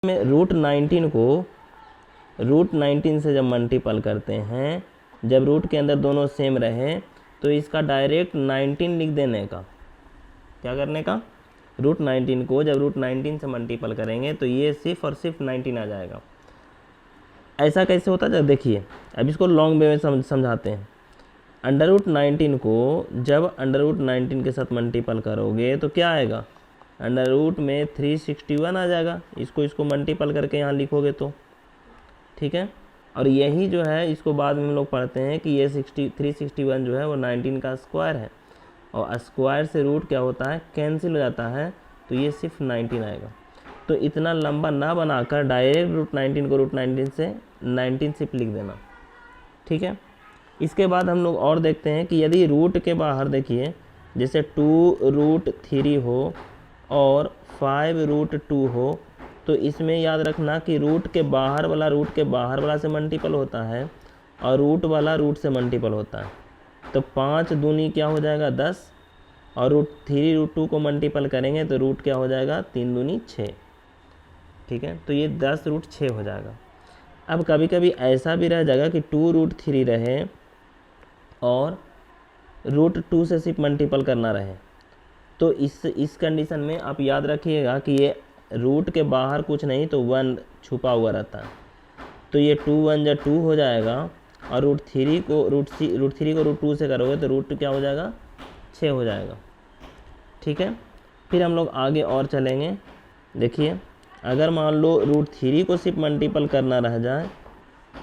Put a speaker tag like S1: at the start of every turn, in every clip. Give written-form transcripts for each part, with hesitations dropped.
S1: में रूट 19 से जब मल्टीपल करते हैं, जब रूट के अंदर दोनों सेम रहे तो इसका डायरेक्ट 19 लिख देने का, क्या करने का, रूट 19 को जब रूट 19 से मल्टीपल करेंगे तो ये सिर्फ और सिर्फ 19 आ जाएगा। ऐसा कैसे होता है देखिए, अब इसको लॉन्ग वे में समझाते हैं। अंडर रूट 19 को जब अंडर रूट 19 के साथ मल्टीपल करोगे तो क्या आएगा, अंडर रूट में 361 आ जाएगा। इसको मल्टीपल करके यहाँ लिखोगे तो ठीक है। और यही जो है इसको बाद में हम लोग पढ़ते हैं कि ये 361 जो है वो 19 का स्क्वायर है, और स्क्वायर से रूट क्या होता है, कैंसिल हो जाता है, तो ये सिर्फ 19 आएगा। तो इतना लंबा ना बनाकर डायरेक्ट रूट 19 को रूट 19 से 19 सिर्फ लिख देना, ठीक है। इसके बाद हम लोग और देखते हैं कि यदि रूट के बाहर देखिए जैसे 2√3 हो और 5√2 हो, तो इसमें याद रखना कि रूट के बाहर वाला से मल्टीपल होता है और रूट वाला रूट से मल्टीपल होता है। तो 5 दूनी क्या हो जाएगा 10, और √3√2 को मल्टीपल करेंगे तो रूट क्या हो जाएगा 3 दूनी 6, ठीक है। तो ये 10√6 हो जाएगा। अब कभी कभी ऐसा भी रह जाएगा कि 2√3 रहे और √2 से सिर्फ मल्टीपल करना रहे, तो इस कंडीशन में आप याद रखिएगा कि ये रूट के बाहर कुछ नहीं तो 1 छुपा हुआ रहता है, तो ये 2 1 जा 2 हो जाएगा, और √3 को √2 से करोगे तो रूट क्या हो जाएगा 6 हो जाएगा, ठीक है। फिर हम लोग आगे और चलेंगे। देखिए अगर मान लो √3 को सिर्फ मल्टीपल करना रह जाए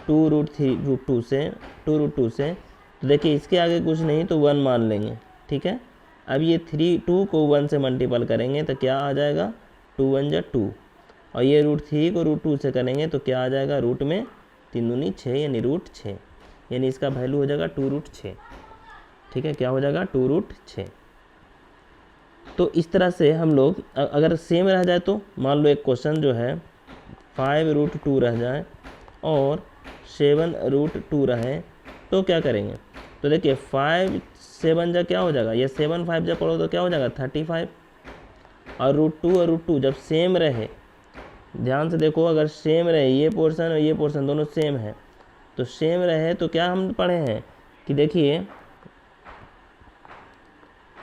S1: 2√2 से, तो देखिए इसके आगे कुछ नहीं तो 1 मान लेंगे, ठीक है। अब ये 2 को 1 से मल्टीपल करेंगे तो क्या आ जाएगा 2 1 जा 2, और ये √3 को √2 से करेंगे तो क्या आ जाएगा, रूट में 3 दूनी 6 यानी √6, यानी इसका वैल्यू हो जाएगा 2√6, ठीक है। क्या हो जाएगा 2√6। तो इस तरह से हम लोग अगर सेम रह जाए तो मान लो एक क्वेश्चन जो है 5√2 रह जाए और 7√2 रहे तो क्या करेंगे, तो देखिए 5 7 जा क्या हो जाएगा, ये 7 5 जा पढ़ो तो क्या हो जाएगा 35, और √2 जब सेम रहे, ध्यान से देखो अगर सेम रहे ये पोर्शन और ये पोर्शन दोनों सेम है, तो सेम रहे तो क्या हम पढ़े हैं कि देखिए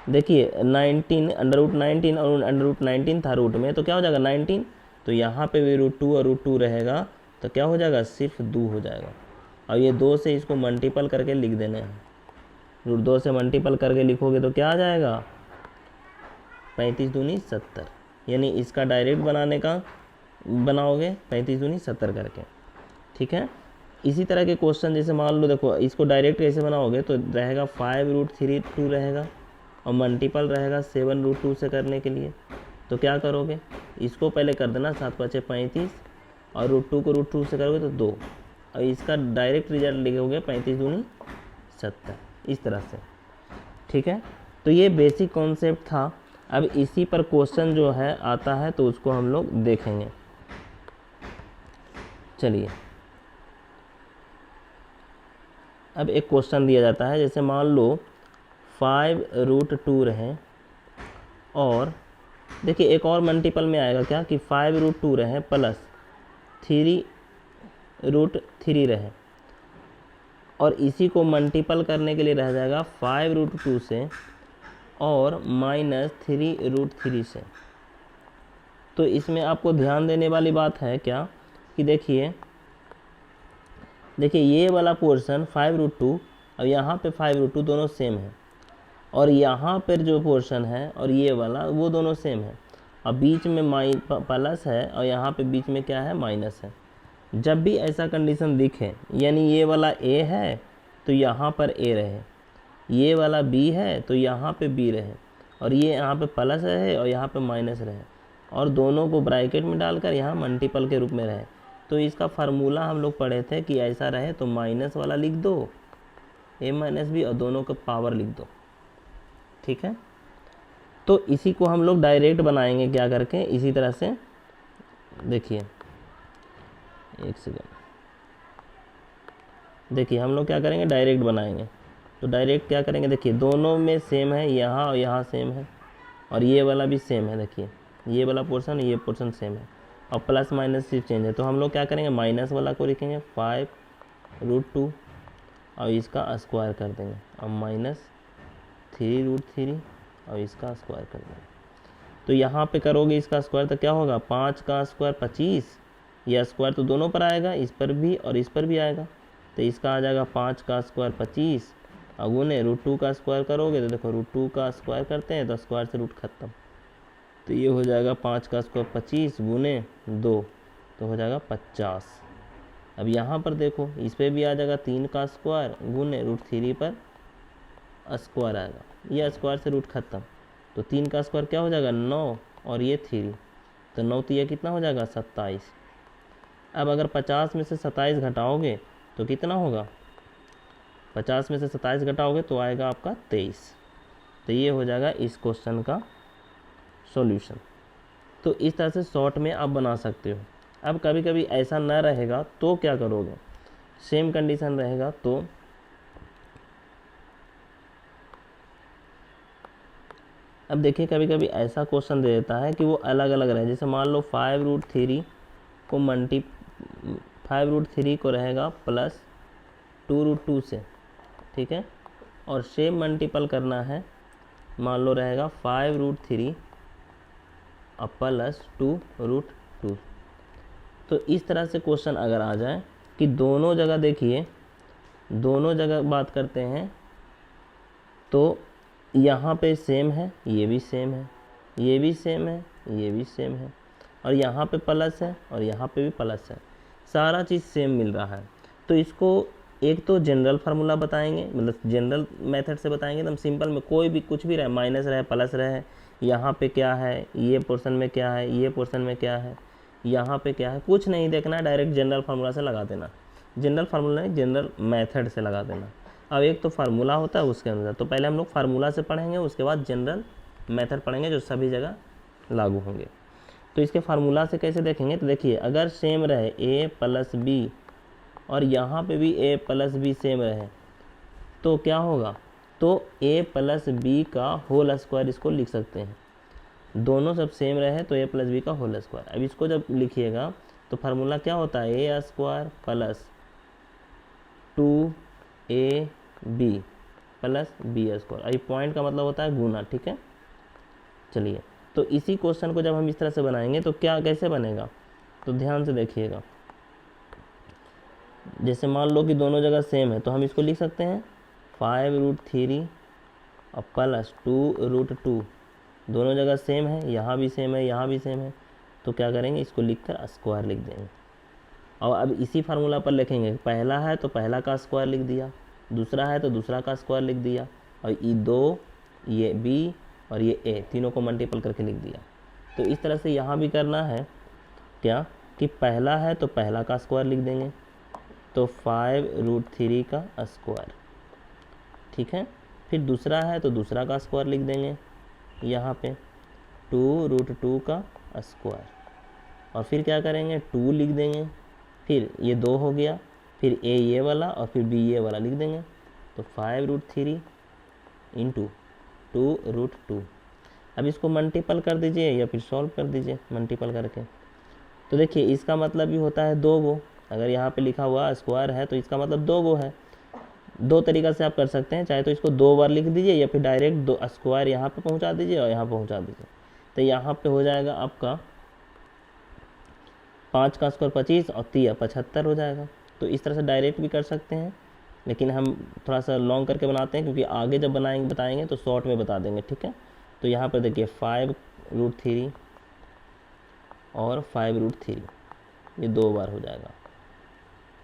S1: 19 √19 और √19 था रूट में, तो क्या हो जाएगा 19, तो यहाँ पे भी √2 और √2 रहेगा तो क्या हो जाएगा सिर्फ 2 हो जाएगा, और ये 2 से इसको मल्टीपल करके लिख देना है। √2 से मल्टीपल करके लिखोगे तो क्या आ जाएगा 35 दूनी 70, यानी इसका डायरेक्ट बनाओगे 35 दूनी 70 करके, ठीक है। इसी तरह के क्वेश्चन जैसे मान लो देखो इसको डायरेक्ट कैसे बनाओगे, तो रहेगा 5√3² रहेगा और मल्टीपल रहेगा 7√2 से करने के लिए, तो क्या करोगे इसको पहले कर देना 7 5 35, और √2 को √2 से करोगे तो 2, और इसका डायरेक्ट रिजल्ट लिखोगे 35 दूनी 70, इस तरह से, ठीक है। तो ये बेसिक कॉन्सेप्ट था। अब इसी पर क्वेश्चन जो है आता है तो उसको हम लोग देखेंगे। चलिए अब एक क्वेश्चन दिया जाता है, जैसे मान लो 5√2 रहे, और देखिए एक और मल्टीपल में आएगा क्या कि 5√2 रहे प्लस 3√3 रहे, और इसी को मल्टीपल करने के लिए रह जाएगा 5√2 से और -3√3 से। तो इसमें आपको ध्यान देने वाली बात है क्या कि देखिए ये वाला पोर्शन 5√2 और यहाँ पे 5√2 दोनों सेम है, और यहाँ पर जो पोर्शन है और ये वाला वो दोनों सेम है, और बीच में प्लस है और यहाँ पे बीच में क्या है माइनस है। जब भी ऐसा कंडीशन दिखे, यानी ये वाला a है तो यहाँ पर a रहे, ये वाला b है तो यहाँ पे b रहे, और ये यहाँ पे प्लस रहे और यहाँ पे माइनस रहे, और दोनों को ब्रैकेट में डालकर यहाँ मल्टीपल के रूप में रहे, तो इसका फार्मूला हम लोग पढ़े थे कि ऐसा रहे तो माइनस वाला लिख दो a - b और दोनों का पावर लिख दो, ठीक है। तो इसी को हम लोग डायरेक्ट बनाएंगे क्या करके, इसी तरह से देखिए एक सेकेंड, देखिए हम लोग क्या करेंगे डायरेक्ट बनाएंगे। तो डायरेक्ट क्या करेंगे, देखिए दोनों में सेम है, यहाँ और यहाँ सेम है, और ये वाला भी सेम है, देखिए ये वाला पोर्शन ये पोर्शन सेम है, और प्लस माइनस सिर्फ चेंज है, तो हम लोग क्या करेंगे, माइनस वाला को लिखेंगे 5√2 और इसका स्क्वायर कर देंगे, और -3√3 और इसका स्क्वायर कर देंगे। तो यहाँ पे करोगे इसका स्क्वायर तो क्या होगा, 5 का स्क्वायर 25, यह स्क्वायर तो दोनों पर आएगा, इस पर भी और इस पर भी आएगा, तो इसका आ जाएगा 5 का स्क्वायर 25 और गुने √2 का स्क्वायर करोगे तो देखो √2 का स्क्वायर करते हैं तो स्क्वायर से रूट खत्म, तो ये हो जाएगा 5 का स्क्वायर 25 गुने 2 तो हो जाएगा 50। अब यहाँ पर देखो इस पर भी आ जाएगा 3 का स्क्वायर गुने √3 पर स्क्वायर आएगा, ये स्क्वायर से रूट खत्म, तो 3 का स्क्वायर क्या हो जाएगा 9 और ये 3, तो 9 तो ये कितना हो जाएगा 27। अब अगर 50 में से 27 घटाओगे तो कितना होगा, 50 में से 27 घटाओगे तो आएगा आपका 23। तो ये हो जाएगा इस क्वेश्चन का सॉल्यूशन। तो इस तरह से शॉर्ट में आप बना सकते हो। अब कभी कभी ऐसा ना रहेगा तो क्या करोगे, सेम कंडीशन रहेगा तो अब देखिए कभी कभी ऐसा क्वेश्चन दे देता है कि वो अलग अलग रहे, जैसे मान लो 5√3 को 5√3 को रहेगा प्लस 2√2 से, ठीक है, और सेम मल्टीपल करना है, मान लो रहेगा 5√3 और प्लस 2√2। तो इस तरह से क्वेश्चन अगर आ जाए कि दोनों जगह देखिए, दोनों जगह बात करते हैं तो यहाँ पे सेम है, ये भी सेम है, ये भी सेम है, ये भी सेम है, और यहाँ पे प्लस है और यहाँ पे भी प्लस है, सारा चीज़ सेम मिल रहा है। तो इसको एक तो जनरल फार्मूला बताएंगे, मतलब जनरल मेथड से बताएंगे एकदम सिंपल में, कोई भी कुछ भी रहे, माइनस रहे प्लस रहे, यहाँ पे क्या है, ये पोर्शन में क्या है, ये पोर्शन में क्या है, यहाँ पे क्या है, कुछ नहीं देखना, डायरेक्ट जनरल फार्मूला से लगा देना, जनरल फार्मूला नहीं जनरल मेथड से लगा देना। अब एक तो फार्मूला होता है उसके अंदर, तो पहले हम लोग फार्मूला से पढ़ेंगे, उसके बाद जनरल मेथड पढ़ेंगे जो सभी जगह लागू होंगे। तो इसके फार्मूला से कैसे देखेंगे, तो देखिए अगर सेम रहे a + b और यहाँ पे भी a + b सेम रहे तो क्या होगा, तो a + b का होल स्क्वायर इसको लिख सकते हैं, दोनों सब सेम रहे तो a + b का होल स्क्वायर। अब इसको जब लिखिएगा तो फार्मूला क्या होता है, a² + 2ab + b²। अभी पॉइंट का मतलब होता है गुना, ठीक है। चलिए तो इसी क्वेश्चन को जब हम इस तरह से बनाएंगे तो क्या कैसे बनेगा, तो ध्यान से देखिएगा, जैसे मान लो कि दोनों जगह सेम है तो हम इसको लिख सकते हैं 5√3 और प्लस 2√2, दोनों जगह सेम है, यहाँ भी सेम है, यहाँ भी सेम है, तो क्या करेंगे इसको लिखकर स्क्वायर लिख देंगे। और अब इसी फार्मूला पर लिखेंगे, पहला है तो पहला का स्क्वायर लिख दिया, दूसरा है तो दूसरा का स्क्वायर लिख दिया, और ये 2 ये b और ये a तीनों को मल्टीपल करके लिख दिया। तो इस तरह से यहाँ भी करना है क्या कि पहला है तो पहला का स्क्वायर लिख देंगे, तो 5√3 का स्क्वायर, ठीक है। फिर दूसरा है तो दूसरा का स्क्वायर लिख देंगे, यहाँ पे 2√2 का स्क्वायर, और फिर क्या करेंगे 2 लिख देंगे, फिर ये 2 हो गया, फिर a ये वाला और फिर b ये वाला लिख देंगे, तो 5√3 × 2√2। अब इसको मल्टीपल कर दीजिए या फिर सॉल्व कर दीजिए मल्टीपल करके। तो देखिए इसका मतलब भी होता है 2 गो, अगर यहाँ पे लिखा हुआ स्क्वायर है तो इसका मतलब 2 गो है। दो तरीक़ा से आप कर सकते हैं, चाहे तो इसको 2 बार लिख दीजिए या फिर डायरेक्ट 2 स्क्वायर यहाँ पे पहुँचा दीजिए और यहाँ पहुँचा दीजिए, तो यहाँ पे हो जाएगा आपका 5 का स्क्वायर 25 और 3 75 हो जाएगा। तो इस तरह से डायरेक्ट भी कर सकते हैं, लेकिन हम थोड़ा सा लॉन्ग करके बनाते हैं क्योंकि आगे जब बताएंगे तो शॉर्ट में बता देंगे, ठीक है। तो यहाँ पर देखिए 5√3 और 5√3 ये 2 बार हो जाएगा,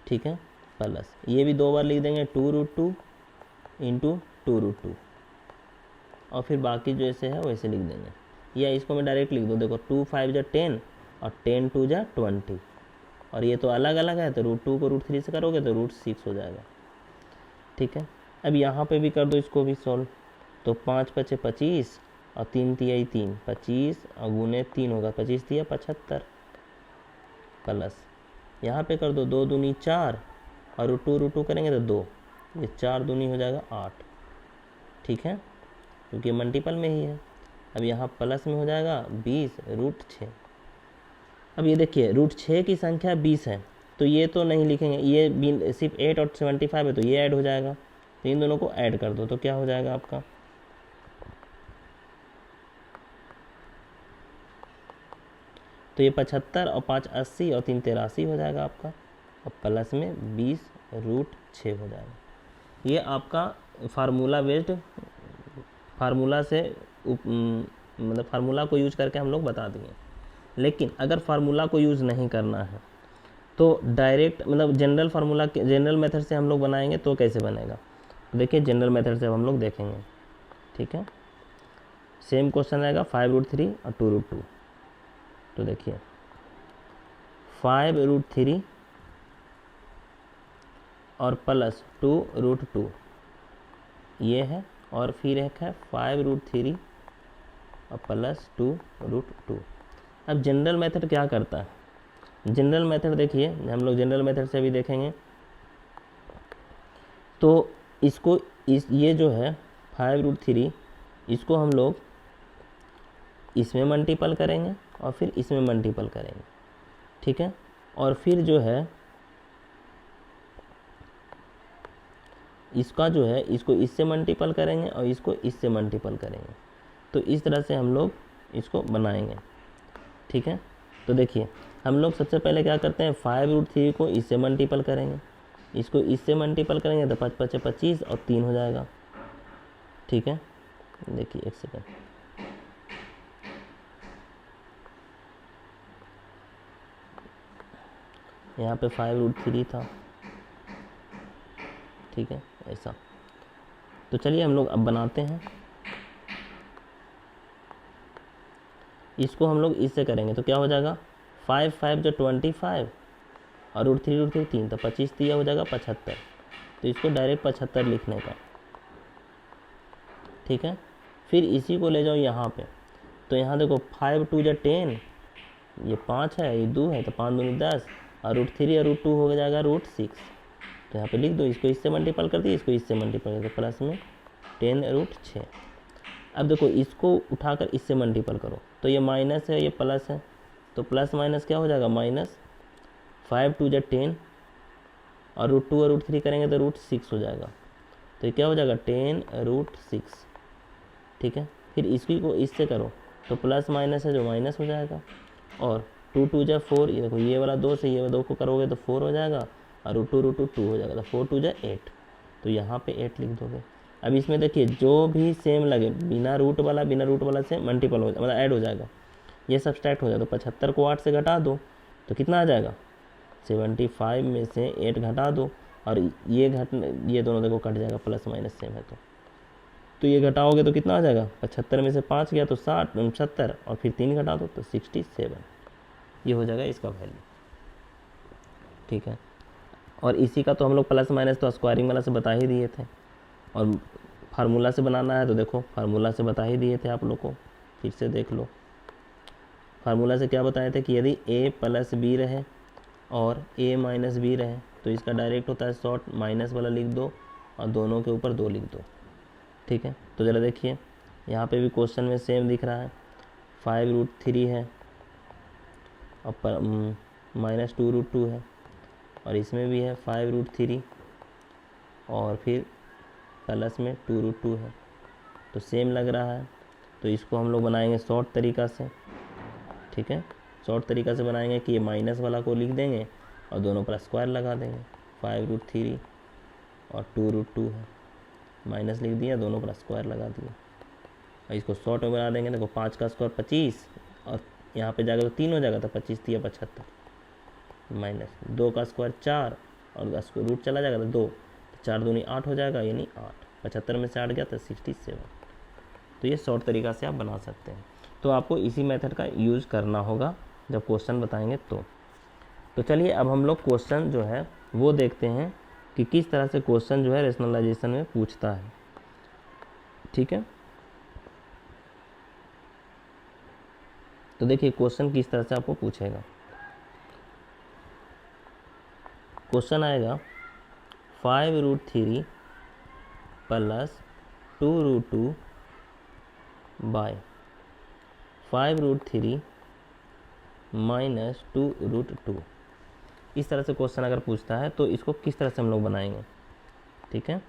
S1: ठीक है, प्लस ये भी 2 बार लिख देंगे 2√2 × 2√2, और फिर बाकी जैसे है वैसे लिख देंगे, या इसको मैं डायरेक्ट लिख दूँ, देखो 2 5 × 10 और 10 2 × 20, और ये तो अलग अलग है तो √2 को √3 से करोगे तो √6 हो जाएगा, ठीक है। अब यहाँ पे भी कर दो इसको भी सॉल्व, तो 5 × 5 = 25 और 3 × 3 = 3, 25 और गुने 3 होगा, 25 × 3 = 75, प्लस यहाँ पे कर दो 2 दूनी 4 और √2 करेंगे तो 2, ये 4 दूनी हो जाएगा 8, ठीक है, क्योंकि मल्टीपल में ही है। अब यहाँ प्लस में हो जाएगा 20√6, अब ये देखिए रूट 6 की संख्या 20 है, तो ये तो नहीं लिखेंगे, ये सिर्फ 8 और 75 है, तो ये ऐड हो जाएगा। तो इन दोनों को ऐड कर दो तो क्या हो जाएगा आपका, तो ये 75 और 5 80 और 3 83 हो जाएगा आपका, और प्लस में 20 रूट 6 हो जाएगा। ये आपका फार्मूला बेस्ड, फार्मूला से मतलब फार्मूला को यूज करके हम लोग बता दिए। लेकिन अगर फार्मूला को यूज़ नहीं करना है तो डायरेक्ट मतलब जनरल फार्मूला के जनरल मेथड से हम लोग बनाएंगे तो कैसे बनेगा, देखिए जनरल मेथड से हम लोग देखेंगे। ठीक है, सेम क्वेश्चन आएगा 5√3 और 2√2। तो देखिए 5√3 और प्लस 2√2 ये है, और फिर एक है 5√3 और प्लस 2√2। अब जनरल मेथड क्या करता है, जनरल मेथड देखिए हम लोग जनरल मेथड से भी देखेंगे। तो इसको ये जो है 5√3 इसको हम लोग इसमें मल्टीपल करेंगे और फिर इसमें मल्टीपल करेंगे। ठीक है, और फिर जो है इसका जो है इसको इससे मल्टीपल करेंगे और इसको इससे मल्टीपल करेंगे। तो इस तरह से हम लोग इसको बनाएंगे। ठीक है, तो देखिए हम लोग सबसे पहले क्या करते हैं, 5√3 को इससे मल्टीपल करेंगे, इसको इससे मल्टीपल करेंगे तो 5 5 25 और 3 हो जाएगा। ठीक है, देखिए एक सेकेंड, यहाँ पे 5√3 था। ठीक है, ऐसा। तो चलिए हम लोग अब बनाते हैं, इसको हम लोग इससे करेंगे तो क्या हो जाएगा, 5 5 जो 25 और √3 3 तो 25 दिया हो जाएगा 75। तो इसको डायरेक्ट 75 लिखने का। ठीक है, फिर इसी को ले जाओ यहाँ पे, तो यहाँ देखो 5 2 जो 10, ये 5 है, ये 2 है, तो 5 2 10 और √3 और √2 हो जाएगा √6। तो यहाँ पे लिख दो, इसको इससे मल्टीपल कर दिए, इसको इससे मल्टीपल कर दो, प्लस में 10√6। अब देखो इसको उठाकर इससे मल्टीपल करो, तो ये माइनस है, ये प्लस है, तो प्लस माइनस क्या हो जाएगा, माइनस 5 2 जो 10 और √2 और √3 करेंगे तो √6 हो जाएगा। तो ये क्या हो जाएगा 10√6। ठीक है, फिर इसकी को इससे करो तो प्लस माइनस है जो माइनस हो जाएगा, और 2 2 जो 4, ये देखो ये वाला 2 से ये वाला 2 को करोगे तो 4 हो जाएगा, और √2 2 हो जाएगा, तो 4 2 जो 8। तो यहाँ पे 8 लिख दोगे। अब इसमें देखिए जो भी सेम लगे बिना रूट वाला से मल्टीपल हो मतलब ऐड हो जाएगा, ये सब्सट्रैक्ट हो जाएगा। तो 75 को 8 से घटा दो तो कितना आ जाएगा, 75 में से 8 घटा दो, और ये दोनों देखो कट जाएगा, प्लस माइनस सेम है तो ये घटाओगे तो कितना आ जाएगा, 75 में से 5 गया तो 70 और फिर 3 घटा दो तो 67। ये हो जाएगा इसका वैल्यू। ठीक है, और इसी का तो हम लोग प्लस माइनस तो स्क्वायरिंग वाला से बता ही दिए थे, और फार्मूला से बनाना है तो देखो फार्मूला से बता ही दिए थे आप लोग को, फिर से देख लो। फार्मूला से क्या बताए थे कि यदि a + b रहे और a - b रहे तो इसका डायरेक्ट होता है शॉर्ट, माइनस वाला लिख दो और दोनों के ऊपर 2 लिख दो। ठीक है, तो ज़रा देखिए यहाँ पे भी क्वेश्चन में सेम दिख रहा है, 5√3 है और -2√2 है, और इसमें भी है 5√3 और फिर प्लस में 2√2 है, तो सेम लग रहा है। तो इसको हम लोग बनाएंगे शॉर्ट तरीका से। ठीक है, शॉर्ट तरीका से बनाएंगे कि ये माइनस वाला को लिख देंगे और दोनों पर स्क्वायर लगा देंगे, 5√3 और 2√2 है, माइनस लिख दिया, दोनों पर स्क्वायर लगा दिया, और इसको शॉर्ट में बना देंगे। देखो 5 का स्क्वायर 25 और यहाँ पे जाएगा तो 3 हो जाएगा, तो 25 3 75, माइनस 2 का स्क्वायर 4 और रूट चला जाएगा तो 2, तो 4 दूनी 8 हो जाएगा, यानी 8। 75 में से 8 गया तो 67। तो ये शॉर्ट तरीका से आप बना सकते हैं। तो आपको इसी मेथड का यूज़ करना होगा जब क्वेश्चन बताएंगे तो चलिए अब हम लोग क्वेश्चन जो है वो देखते हैं कि किस तरह से क्वेश्चन जो है रेशनलाइजेशन में पूछता है। ठीक है, तो देखिए क्वेश्चन किस तरह से आपको पूछेगा। क्वेश्चन आएगा 5√3 + 2√2 बाय 5√3 माइनस 2√2। इस तरह से क्वेश्चन अगर पूछता है तो इसको किस तरह से हम लोग बनाएंगे, ठीक है।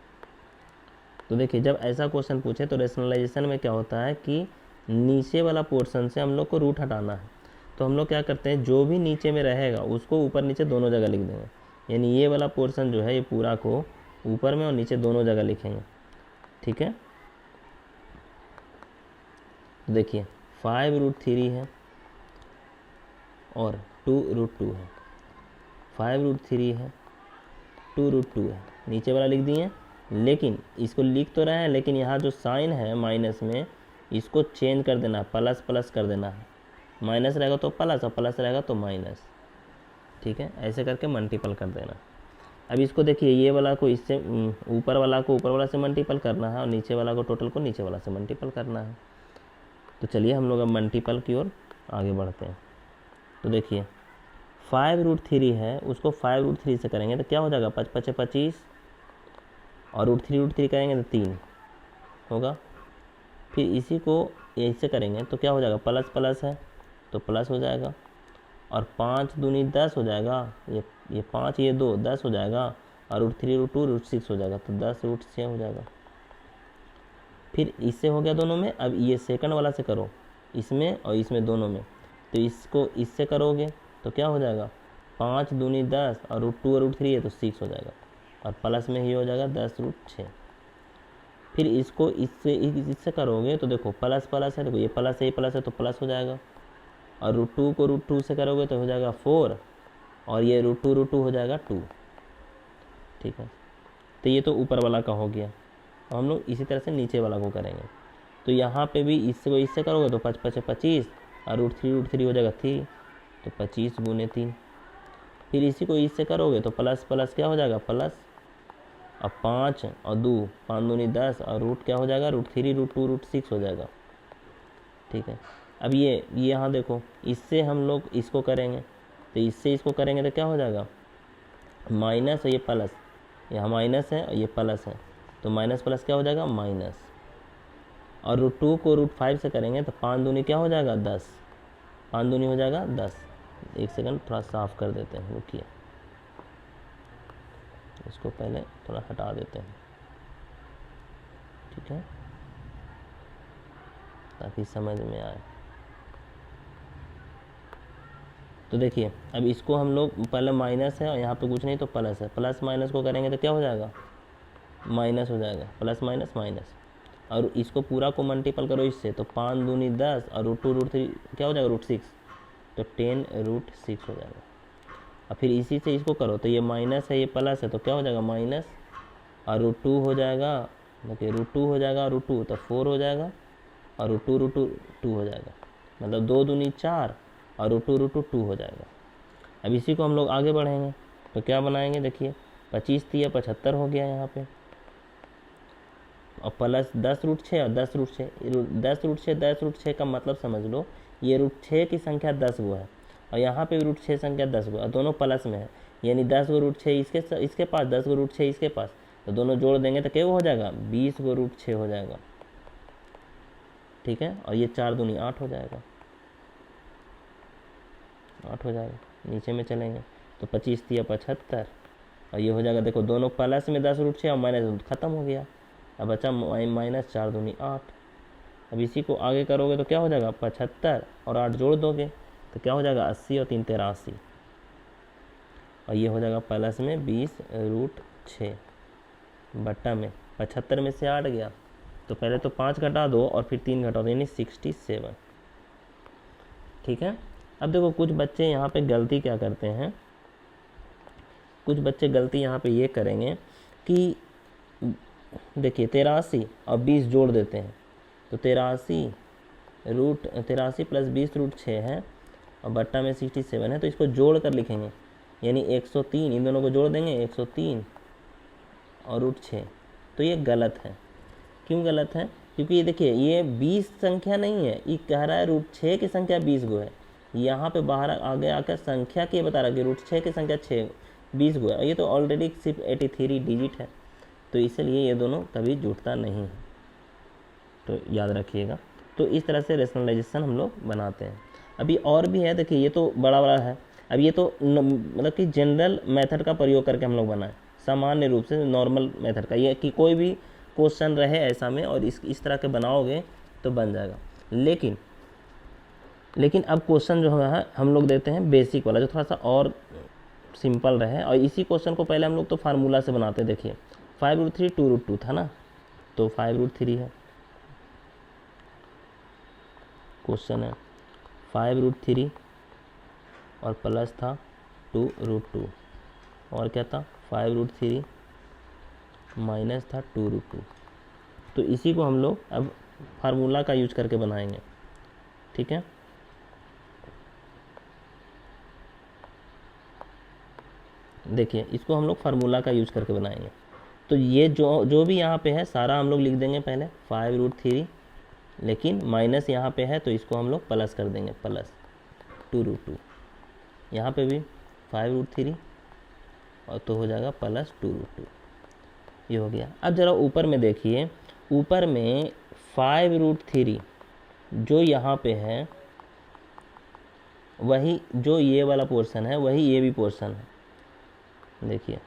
S1: तो देखिए जब ऐसा क्वेश्चन पूछे तो रेशनलाइजेशन में क्या होता है कि नीचे वाला पोर्शन से हम लोग को रूट हटाना है। तो हम लोग क्या करते हैं, जो भी नीचे में रहेगा उसको ऊपर नीचे दोनों जगह लिख देंगे। यानी ये वाला पोर्शन जो है ये पूरा को ऊपर में और नीचे दोनों जगह लिखेंगे, ठीक है। देखिए 5√3 है और 2√2 है, 5√3 है, 2√2 है, नीचे वाला लिख दिए। लेकिन इसको लिख तो रहे हैं, लेकिन यहाँ जो साइन है माइनस में इसको चेंज कर देना है, प्लस प्लस कर देना है। माइनस रहेगा तो प्लस और प्लस रहेगा तो माइनस, ठीक है। ऐसे करके मल्टीपल कर देना। अब इसको देखिए ये वाला को इससे ऊपर वाला को ऊपर वाला से मल्टीपल करना है और नीचे वाला को टोटल को नीचे वाला से मल्टीपल करना है। तो चलिए हम लोग अब मल्टीपल की ओर आगे बढ़ते हैं। तो देखिए 5√3 है, उसको 5√3 से करेंगे तो क्या हो जाएगा, 5 5 25 और √3 करेंगे तो 3 होगा। फिर इसी को ऐसे करेंगे तो क्या हो जाएगा, प्लस प्लस है तो प्लस हो जाएगा और 5 दूनी 10 हो जाएगा, ये 5 ये 2 10 हो जाएगा और √3 √2 √6 हो जाएगा तो 10√6 हो जाएगा। फिर इससे हो गया दोनों में। अब ये सेकंड वाला से करो, इसमें और इसमें दोनों में, तो इसको इससे करोगे तो क्या हो जाएगा, 5 दूनी 10 और √2 और √3 है तो 6 हो जाएगा और प्लस में ही हो जाएगा 10√6। फिर इसको इससे करोगे तो देखो प्लस प्लस है, देखो ये प्लस है ये प्लस है तो प्लस हो जाएगा और √2 को √2 से करोगे तो हो जाएगा 4 और ये √2 हो जाएगा 2, ठीक है। तो ये तो ऊपर वाला का हो गया। अब हम लोग इसी तरह से नीचे वाला को करेंगे। तो यहाँ पे भी इससे करोगे तो 5 5 25 और √3 हो जाएगा 3 तो 25 गुने 3। फिर इसी को इससे करोगे तो प्लस प्लस क्या हो जाएगा प्लस और 5 और 2 5 दूनी 10 और रूट क्या हो जाएगा, √3 √2 √6 हो जाएगा, ठीक है। अब ये यहाँ देखो इससे हम लोग इसको करेंगे तो इससे इसको करेंगे तो क्या हो जाएगा, माइनस और ये प्लस, यहाँ माइनस है और ये प्लस है तो माइनस प्लस क्या हो जाएगा माइनस। और √2 को √5 से करेंगे तो 5 दूनी क्या हो जाएगा 10, 5 दूनी हो जाएगा 10। एक सेकंड थोड़ा साफ कर देते हैं, रुकिए इसको पहले थोड़ा हटा देते हैं, ठीक है, ताकि समझ में आए। तो देखिए अब इसको हम लोग पहले माइनस है और यहाँ पे कुछ नहीं तो प्लस है, प्लस माइनस को करेंगे तो क्या हो जाएगा माइनस हो जाएगा, प्लस माइनस माइनस। और इसको पूरा को मल्टीपल करो इससे तो 5 दूनी 10 और √2 √3 क्या हो जाएगा √6 तो 10√6 हो जाएगा। और फिर इसी से इसको करो तो ये माइनस है ये प्लस है तो क्या हो जाएगा माइनस और √2 हो जाएगा, देखिए √2 हो जाएगा और √2 तो 4 हो जाएगा और √2 हो जाएगा, मतलब 2 दूनी 4 और √2 2 हो जाएगा। अब इसी को हम लोग आगे बढ़ेंगे तो क्या बनाएंगे, देखिए 25 3 75 हो गया यहाँ पे और प्लस 10√6 और 10√6 10√6 का मतलब समझ लो ये √6 की संख्या 10 गो है और यहाँ पे भी √6 संख्या 10 गो और दोनों प्लस में है, यानी 10 गो √6 इसके पास 10 गो √6 इसके पास, तो दोनों जोड़ देंगे तो क्या हो जाएगा 20 गो √6 हो जाएगा, ठीक है। और ये 4 दूनी 8 हो जाएगा, 8 हो जाएगा। नीचे में चलेंगे तो 25 3 75 और ये हो जाएगा, देखो दोनों प्लस में 10√6 और माइनस खत्म हो गया, अब बचा माइनस 4 दूनी 8। अब इसी को आगे करोगे तो क्या हो जाएगा 75 और 8 जोड़ दोगे तो क्या हो जाएगा 80 और 3 83 और ये हो जाएगा प्लस में 20√6 बट्टा में 75 में से 8 गया तो पहले तो 5 घटा दो और फिर 3 घटा दो यानी 67, ठीक है। अब देखो कुछ बच्चे यहाँ पे गलती क्या करते हैं, कुछ बच्चे गलती यहाँ पे ये करेंगे कि देखिए 83 और 20 जोड़ देते हैं तो 83 + 20√6 है और बट्टा में 67 है तो इसको जोड़ कर लिखेंगे यानी 103, इन दोनों को जोड़ देंगे 103 और √6। तो ये गलत है। क्यों गलत है, क्योंकि ये देखिए ये 20 संख्या नहीं है, ये कह रहा है √6 की संख्या 20 गो है, यहाँ पे बाहर आगे आकर संख्या की बता रहा है कि √6 की संख्या 20 गो है और ये तो ऑलरेडी सिर्फ 83 डिजिट है, तो इसलिए ये दोनों कभी जुड़ता नहीं है, तो याद रखिएगा। तो इस तरह से रेशनलाइजेशन हम लोग बनाते हैं। अभी और भी है, देखिए ये तो बड़ा बड़ा है। अब ये तो मतलब कि जनरल मेथड का प्रयोग करके हम लोग बनाए, सामान्य रूप से नॉर्मल मेथड का, ये कि कोई भी क्वेश्चन रहे ऐसा में और इस तरह के बनाओगे तो बन जाएगा। लेकिन अब क्वेश्चन जो है हम लोग देते हैं बेसिक वाला, जो थोड़ा सा और सिंपल रहे। और इसी क्वेश्चन को पहले हम लोग तो फार्मूला से बनाते, देखिए 5√3 2√2 था ना, तो 5√3 है, क्वेश्चन है 5√3 और प्लस था 2√2 और क्या था 5√3 माइनस था 2√2। तो इसी को हम लोग अब फार्मूला का यूज करके बनाएंगे, ठीक है। देखिए इसको हम लोग फार्मूला का यूज करके बनाएंगे। तो ये जो भी यहाँ पे है सारा हम लोग लिख देंगे पहले 5√3, लेकिन माइनस यहाँ पे है तो इसको हम लोग प्लस कर देंगे, प्लस 2√2। यहाँ पे भी 5√3 और तो हो जाएगा प्लस 2√2, ये हो गया। अब ज़रा ऊपर में देखिए, ऊपर में 5√3 जो यहाँ पे है वही जो ये वाला पोर्शन है वही ये भी पोर्शन है। देखिए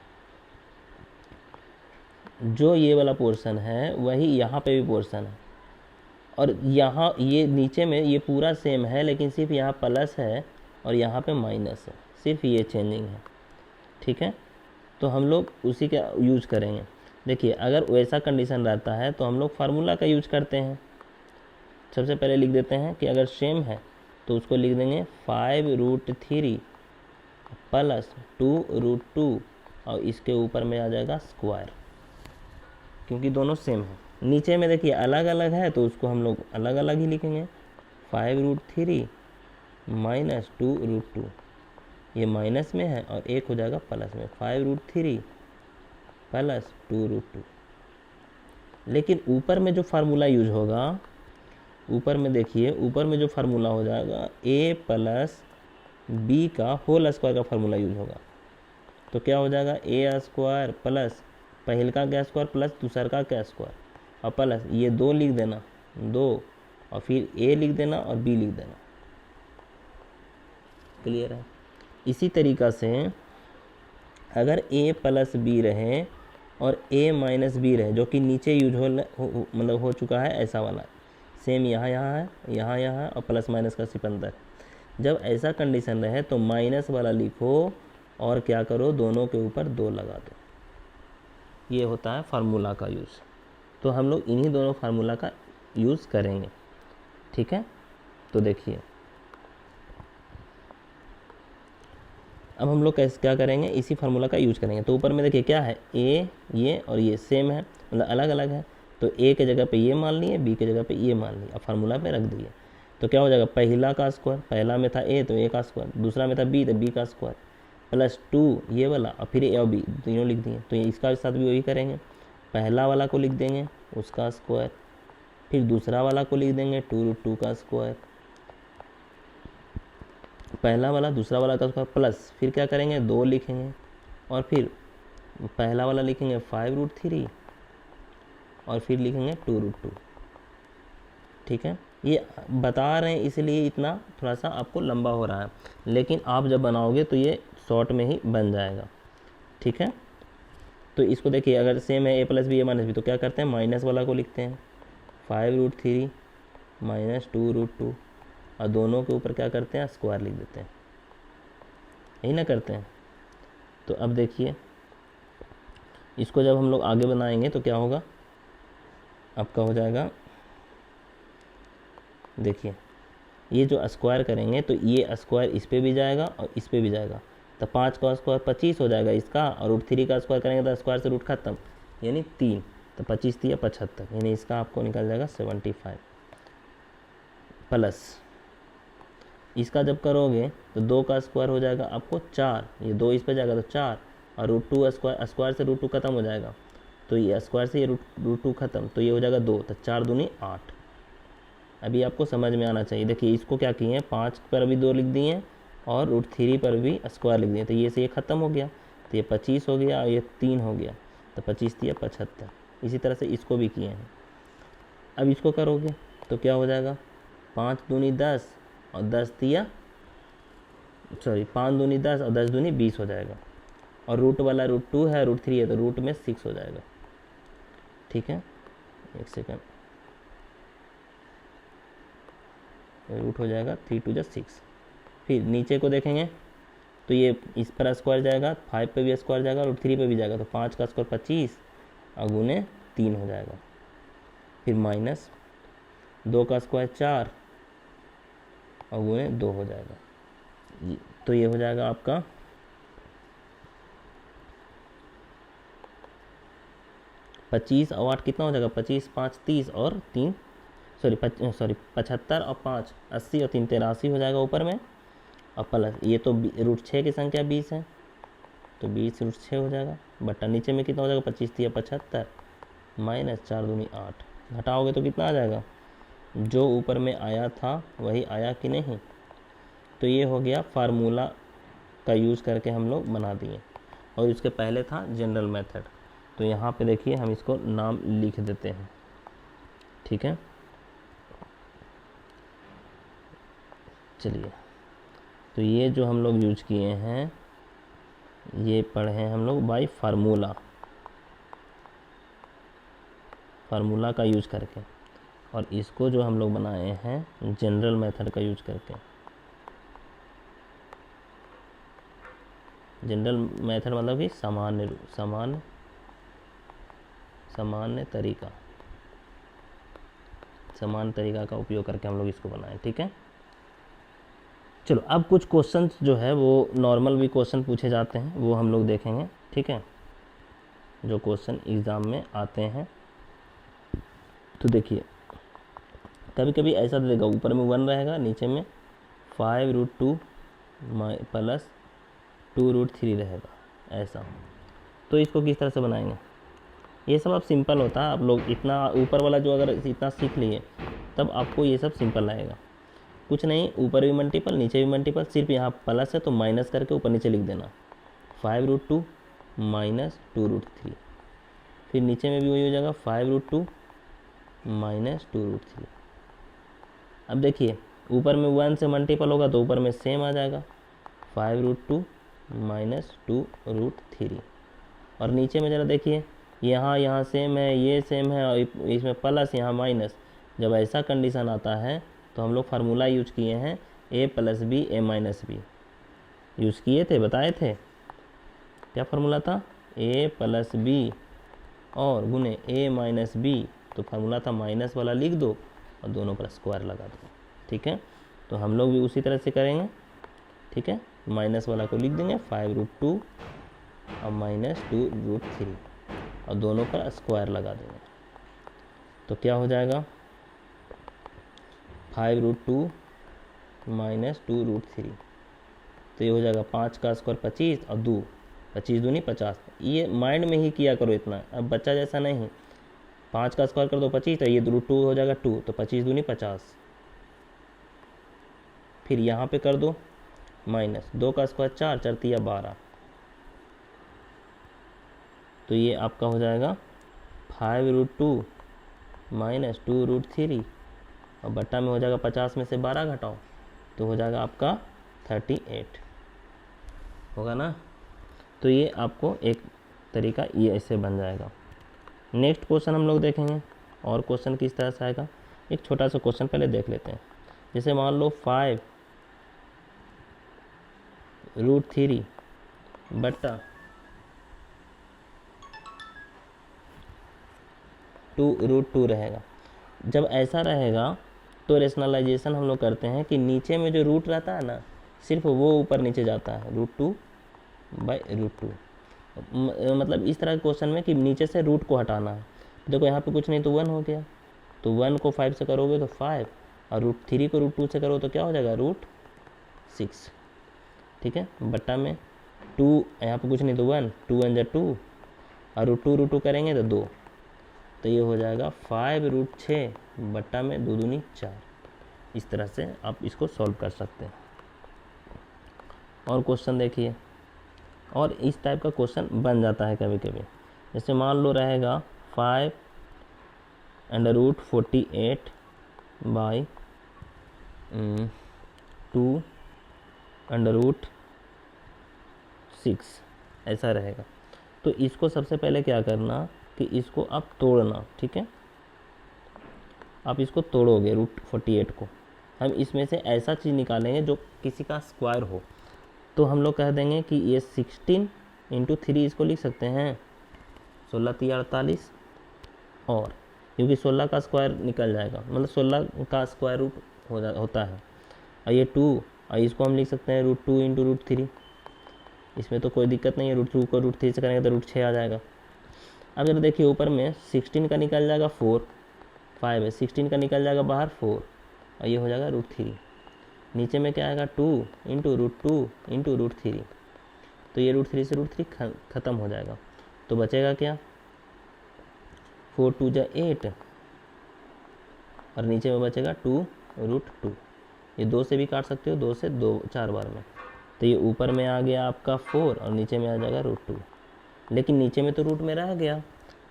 S1: जो ये वाला पोर्शन है वही यहाँ पे भी पोर्शन है, और यहाँ ये नीचे में ये पूरा सेम है, लेकिन सिर्फ यहाँ प्लस है और यहाँ पे माइनस है, सिर्फ ये चेंजिंग है, ठीक है। तो हम लोग उसी का यूज करेंगे। देखिए अगर वैसा कंडीशन रहता है तो हम लोग फार्मूला का यूज करते हैं। सबसे पहले लिख देते हैं कि अगर सेम है तो उसको लिख देंगे 5√3 प्लस 2√2 और इसके ऊपर में आ जाएगा स्क्वायर, क्योंकि दोनों सेम है। नीचे में देखिए अलग अलग है तो उसको हम लोग अलग अलग ही लिखेंगे, 5√3 माइनस 2√2, ये माइनस में है और एक हो जाएगा प्लस में, 5√3 प्लस 2√2। लेकिन ऊपर में जो फार्मूला यूज होगा, ऊपर में देखिए ऊपर में जो फार्मूला हो जाएगा a प्लस बी का होल स्क्वायर का फार्मूला यूज होगा। तो क्या हो जाएगा a स्क्वायर प्लस पहल का क्या स्क्वायर प्लस दूसर का क्या स्क्वायर और प्लस ये 2 लिख देना, 2 और फिर a लिख देना और b लिख देना। क्लियर है। इसी तरीक़ा से अगर a प्लस बी रहे और a माइनस बी रहे, जो कि नीचे यूज मतलब हो चुका है ऐसा वाला, सेम यहाँ है, यहाँ है और प्लस माइनस का सिर्फ अंदर। जब ऐसा कंडीशन रहे तो माइनस वाला लिखो और क्या करो, दोनों के ऊपर 2 लगा दो। ये होता है फार्मूला का यूज़। तो हम लोग इन्हीं दोनों फार्मूला का यूज़ करेंगे, ठीक है। तो देखिए अब हम लोग कैसे क्या करेंगे, इसी फार्मूला का यूज करेंगे। तो ऊपर में देखिए क्या है, ए ये और ये सेम है, मतलब अलग अलग है, तो ए के जगह पे ये मान लिए, बी के जगह पे ये मान लिए, अब फार्मूला पे रख दिए। तो क्या हो जाएगा, पहला का स्क्वायर, पहला में था ए तो ए का स्क्वायर, दूसरा में था बी तो बी का स्क्वायर, प्लस 2 ये वाला और फिर ए और बी तीनों लिख दिए। तो इसका साथ भी वही करेंगे, पहला वाला को लिख देंगे उसका स्क्वायर, फिर दूसरा वाला को लिख देंगे 2√2 का स्क्वायर, पहला वाला दूसरा वाला का स्क्वायर प्लस फिर क्या करेंगे 2 लिखेंगे और फिर पहला वाला लिखेंगे 5√3 और फिर लिखेंगे 2√2, ठीक है। ये बता रहे हैं इसलिए इतना थोड़ा सा आपको लंबा हो रहा है, लेकिन आप जब बनाओगे तो ये शॉर्ट में ही बन जाएगा, ठीक है। तो इसको देखिए अगर सेम है a plus B A minus B, तो क्या करते हैं माइनस वाला को लिखते हैं 5√3 माइनस 2√2 और दोनों के ऊपर क्या करते हैं स्क्वायर लिख देते हैं, यही ना करते हैं। तो अब देखिए इसको जब हम लोग आगे बनाएंगे तो क्या होगा, आपका हो जाएगा, देखिए ये जो स्क्वायर करेंगे तो ये स्क्वायर इस पे भी जाएगा और इस पे भी जाएगा, तो 5 का स्क्वायर 25 हो जाएगा इसका, और √3 का स्क्वायर करेंगे तो स्क्वायर से रूट खत्म, यानी 3, तो 25 3 75, यानी इसका आपको निकल जाएगा 75 प्लस इसका जब करोगे तो 2 का स्क्वायर हो जाएगा आपको 4, ये 2 इस पे जाएगा तो 4 और √2 स्क्वायर से √2 खत्म हो जाएगा, तो ये स्क्वायर से ये √2 खत्म, तो ये हो जाएगा 2, तो 4 दूनी 8। अभी आपको समझ में आना चाहिए। देखिए इसको क्या किए हैं, 5 पर भी 2 लिख दिए हैं और √3 पर भी स्क्वायर लिख दिए, तो ये से ये ख़त्म हो गया, तो ये 25 हो गया और ये 3 हो गया, तो 25 3 75। इसी तरह से इसको भी किए हैं। अब इसको करोगे तो क्या हो जाएगा, 5 दूनी 10 और 10 दिया, सॉरी 5 दूनी 10 और 10 दूनी 20 हो जाएगा। और रूट वाला √2 है, √3 है, तो रूट में 6 हो जाएगा। ठीक है, एक सेकेंड, रूट हो जाएगा 3 2 6। फिर नीचे को देखेंगे तो ये इस पर स्क्वायर जाएगा, 5 पे भी स्क्वायर जाएगा, √3 पे भी जाएगा, तो 5 का स्क्वायर 25 और गुने 3 हो जाएगा। फिर माइनस 2 का स्क्वायर 4 और गुने 2 हो जाएगा। तो ये हो जाएगा आपका 25 और 8 कितना हो जाएगा, 25 5 30 और 3 सॉरी 75 और 5 80 और 3 83 हो जाएगा ऊपर में। और प्लस ये तो √6 की संख्या 20 है, तो 20 √6 हो जाएगा, बटा नीचे में कितना हो जाएगा, 25 3 75 माइनस 4 दूनी 8, घटाओगे तो कितना आ जाएगा, जो ऊपर में आया था वही आया कि नहीं। तो ये हो गया फार्मूला का यूज़ करके हम लोग बना दिए। और इसके पहले था जनरल मेथड। तो यहाँ पे देखिए हम इसको नाम लिख देते हैं। ठीक है, चलिए, तो ये जो हम लोग यूज किए हैं ये पढ़े हैं हम लोग बाय फार्मूला, फार्मूला का यूज करके। और इसको जो हम लोग बनाए हैं जनरल मेथड का यूज करके। जनरल मेथड मतलब कि सामान्य तरीका का उपयोग करके हम लोग इसको बनाए। ठीक है, चलो अब कुछ क्वेश्चन जो है वो नॉर्मल भी क्वेश्चन पूछे जाते हैं, वो हम लोग देखेंगे। ठीक है, जो क्वेश्चन एग्ज़ाम में आते हैं। तो देखिए कभी कभी ऐसा देगा, ऊपर में 1 रहेगा, नीचे में 5√2 प्लस 2√3 रहेगा, ऐसा। तो इसको किस तरह से बनाएंगे, ये सब अब सिंपल होता है। आप लोग इतना ऊपर वाला जो अगर इतना सीख लिए तब आपको ये सब सिंपल लगेगा। कुछ नहीं, ऊपर भी मल्टीपल नीचे भी मल्टीपल, सिर्फ यहाँ प्लस है तो माइनस करके ऊपर नीचे लिख देना, 5√2 माइनस 2√3। फिर नीचे में भी वही हो जाएगा, 5√2 माइनस 2√3। अब देखिए ऊपर में 1 से मल्टीपल होगा तो ऊपर में सेम आ जाएगा, 5√2 माइनस 2√3। और नीचे में ज़रा देखिए, यहाँ सेम है, ये सेम है, और इसमें प्लस यहाँ माइनस। जब ऐसा कंडीशन आता है तो हम लोग फार्मूला यूज किए हैं a + b a - b use किए थे, बताए थे। क्या फार्मूला था, a + b और गुने a - b। तो फार्मूला था माइनस वाला लिख दो और दोनों पर स्क्वायर लगा दो। ठीक है, तो हम लोग भी उसी तरह से करेंगे। ठीक है, माइनस वाला को लिख देंगे 5√2 और माइनस 2√3 और दोनों पर स्क्वायर लगा देंगे। तो क्या हो जाएगा, 5√2 माइनस 2√3। तो ये हो जाएगा 5 का स्क्वायर 25 और 2 25 दूनी 50। ये माइंड में ही किया करो इतना, अब बच्चा जैसा नहीं। 5 का स्क्वायर कर दो 25, तो ये √2 हो जाएगा 2, तो 25 दूनी 50। फिर यहाँ पे कर दो माइनस 2 का स्क्वायर 4 4 तिया 12। तो ये आपका हो जाएगा 5√2 माइनस 2√3 और बट्टा में हो जाएगा 50 में से 12 घटाओ तो हो जाएगा आपका 38 होगा ना। तो ये आपको एक तरीका ये ऐसे बन जाएगा। नेक्स्ट क्वेश्चन हम लोग देखेंगे, और क्वेश्चन किस तरह से आएगा। एक छोटा सा क्वेश्चन पहले देख लेते हैं। जैसे मान लो 5√3 बट्टा 2√2 रहेगा। जब ऐसा रहेगा तो रेशनलाइजेशन हम लोग करते हैं कि नीचे में जो रूट रहता है ना, सिर्फ वो ऊपर नीचे जाता है, √2/√2। मतलब इस तरह के क्वेश्चन में कि नीचे से रूट को हटाना है। देखो यहाँ पे कुछ नहीं तो 1 हो गया, तो 1 को 5 से करोगे तो 5 और √3 को √2 से करो तो क्या हो जाएगा, √6। ठीक है, बट्टा में 2, यहाँ पे कुछ नहीं तो 1, 2 1 = 2 और √2 करेंगे तो 2। तो ये हो जाएगा 5√6 बट्टा में 2 दूनी 4। इस तरह से आप इसको सॉल्व कर सकते हैं। और क्वेश्चन देखिए, और इस टाइप का क्वेश्चन बन जाता है कभी कभी। जैसे मान लो रहेगा 5√48 बाई 2 अंडर रूट 6 ऐसा रहेगा। तो इसको सबसे पहले क्या करना कि इसको आप तोड़ना, ठीक है, आप इसको तोड़ोगे रूट 48 को। हम इसमें से ऐसा चीज़ निकालेंगे जो किसी का स्क्वायर हो। तो हम लोग कह देंगे कि ये 16 इंटू 3 इसको लिख सकते हैं 16 3 48, और क्योंकि 16 का स्क्वायर निकल जाएगा, मतलब 16 का स्क्वायर रूट होता है। और ये 2, और इसको हम लिख सकते हैं √2 इंटू √3। इसमें तो कोई दिक्कत नहीं है, √2 को √3 से करेंगे तो √6 आ जाएगा। अब जरा देखिए ऊपर में 16 का निकल जाएगा 4, 5 है, 16 का निकल जाएगा बाहर 4, और ये हो जाएगा √3। नीचे में क्या आएगा 2 इंटू √2 इंटू √3। तो ये √3 से √3 ख़त्म हो जाएगा। तो बचेगा क्या, 4 2 जा 8, और नीचे में बचेगा 2 √2। ये 2 से भी काट सकते हो, 2 से 2 4 बार में। तो ये ऊपर में आ गया आपका 4 और नीचे में आ जाएगा √2। लेकिन नीचे में तो रूट में रह गया,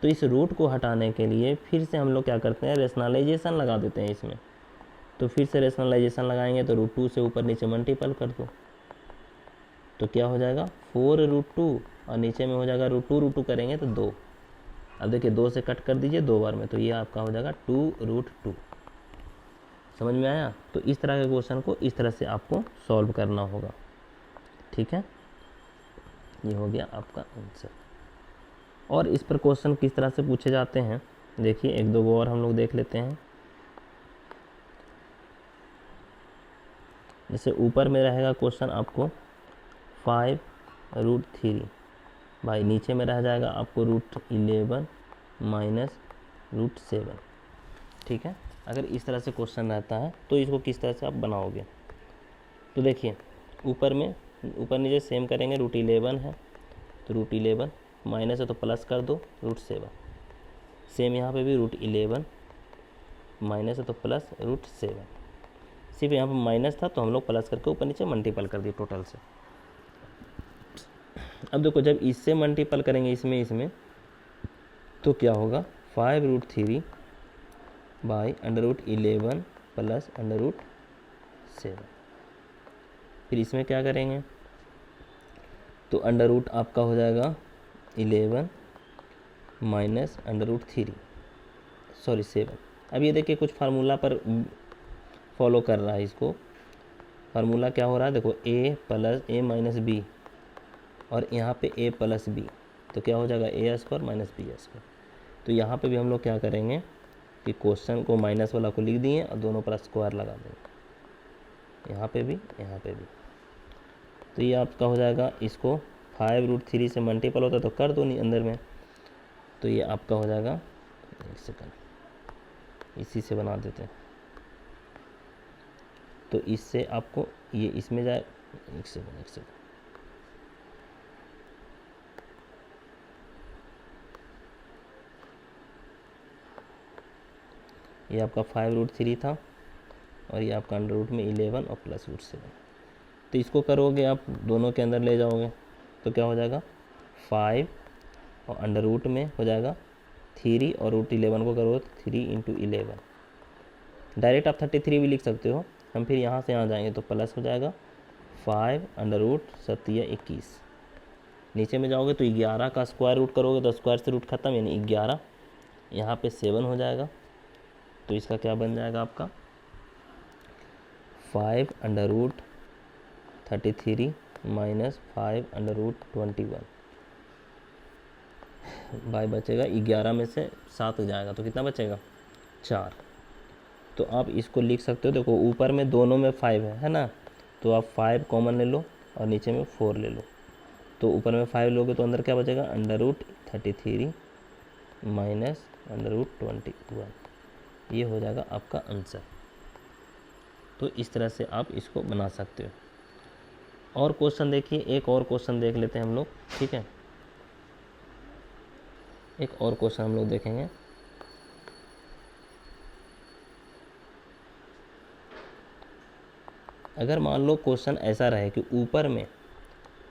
S1: तो इस रूट को हटाने के लिए फिर से हम लोग क्या करते हैं, रेशनलाइजेशन लगा देते हैं इसमें। तो फिर से रेशनलाइजेशन लगाएंगे तो √2 से ऊपर नीचे मल्टीपल कर दो, तो क्या हो जाएगा 4 √2, और नीचे में हो जाएगा √2 करेंगे तो 2। अब देखिए 2 से कट कर दीजिए 2 बार में, तो ये आपका हो जाएगा 2 √2। समझ में आया। तो इस तरह के क्वेश्चन को इस तरह से आपको सॉल्व करना होगा, ठीक है। ये हो गया आपका आंसर। और इस पर क्वेश्चन किस तरह से पूछे जाते हैं, देखिए एक दो और हम लोग देख लेते हैं। जैसे ऊपर में रहेगा क्वेश्चन आपको 5 √3 भाई, नीचे में रह जाएगा आपको √11 माइनस √7, ठीक है। अगर इस तरह से क्वेश्चन रहता है तो इसको किस तरह से आप बनाओगे। तो देखिए ऊपर नीचे सेम करेंगे, √11 है तो √11 माइनस है तो प्लस कर दो √7। सेम यहाँ पे भी √11 माइनस है तो प्लस √7। सिर्फ यहाँ पे माइनस था तो हम लोग प्लस करके ऊपर नीचे मल्टीपल कर दिए टोटल से। अब देखो जब इससे मल्टीपल करेंगे इसमें तो क्या होगा 5 √3 बाई √11 प्लस √7। फिर इसमें क्या करेंगे तो अंडर रूट आपका हो जाएगा 11 माइनस √7। अब ये देखिए कुछ फार्मूला पर फॉलो कर रहा है इसको। फार्मूला क्या हो रहा है, देखो a plus a minus B, और यहाँ पे a प्लस बी, तो क्या हो जाएगा a² माइनस b²। तो यहाँ पे भी हम लोग क्या करेंगे कि क्वेश्चन को माइनस वाला को लिख दिए और दोनों पर स्क्वायर लगा देंगे, यहाँ पे भी यहाँ पे भी। तो ये आपका हो जाएगा, इसको 5 √3 से मल्टीपल होता तो कर दो नहीं अंदर में, तो ये आपका हो जाएगा, एक सेकंड इसी से बना देते हैं। तो इससे आपको ये इसमें जाए, एक सेकंड ये आपका 5 √3 था, और ये आपका अंडर रूट में 11 और प्लस √7। तो इसको करोगे आप दोनों के अंदर ले जाओगे तो क्या हो जाएगा 5, और अंडर रूट में हो जाएगा 3, और √11 को करोगे 3 इंटू 11। डायरेक्ट आप 33 भी लिख सकते हो, हम फिर यहाँ से यहाँ जाएंगे तो प्लस हो जाएगा 5 अंडर रूट 7 या 21। नीचे में जाओगे तो 11 का स्क्वायर रूट करोगे तो स्क्वायर से रूट खत्म, यानी 11, यहाँ पे 7 हो जाएगा। तो इसका क्या बन जाएगा आपका 5 under root 33 minus 5 under root 21 by बचेगा 11 में से 7 जाएगा तो कितना बचेगा 4। तो आप इसको लिख सकते हो, देखो ऊपर में दोनों में 5 है ना, तो आप 5 कॉमन ले लो और नीचे में 4 ले लो। तो ऊपर में 5 लोगे तो अंदर क्या बचेगा under root 33 minus under root 21। ये हो जाएगा आपका आंसर। तो इस तरह से आप इसको बना सकते हो। और क्वेश्चन देखिए, एक और क्वेश्चन देख लेते हैं हम लोग, ठीक है। एक और क्वेश्चन हम लोग देखेंगे। अगर मान लो क्वेश्चन ऐसा रहे कि ऊपर में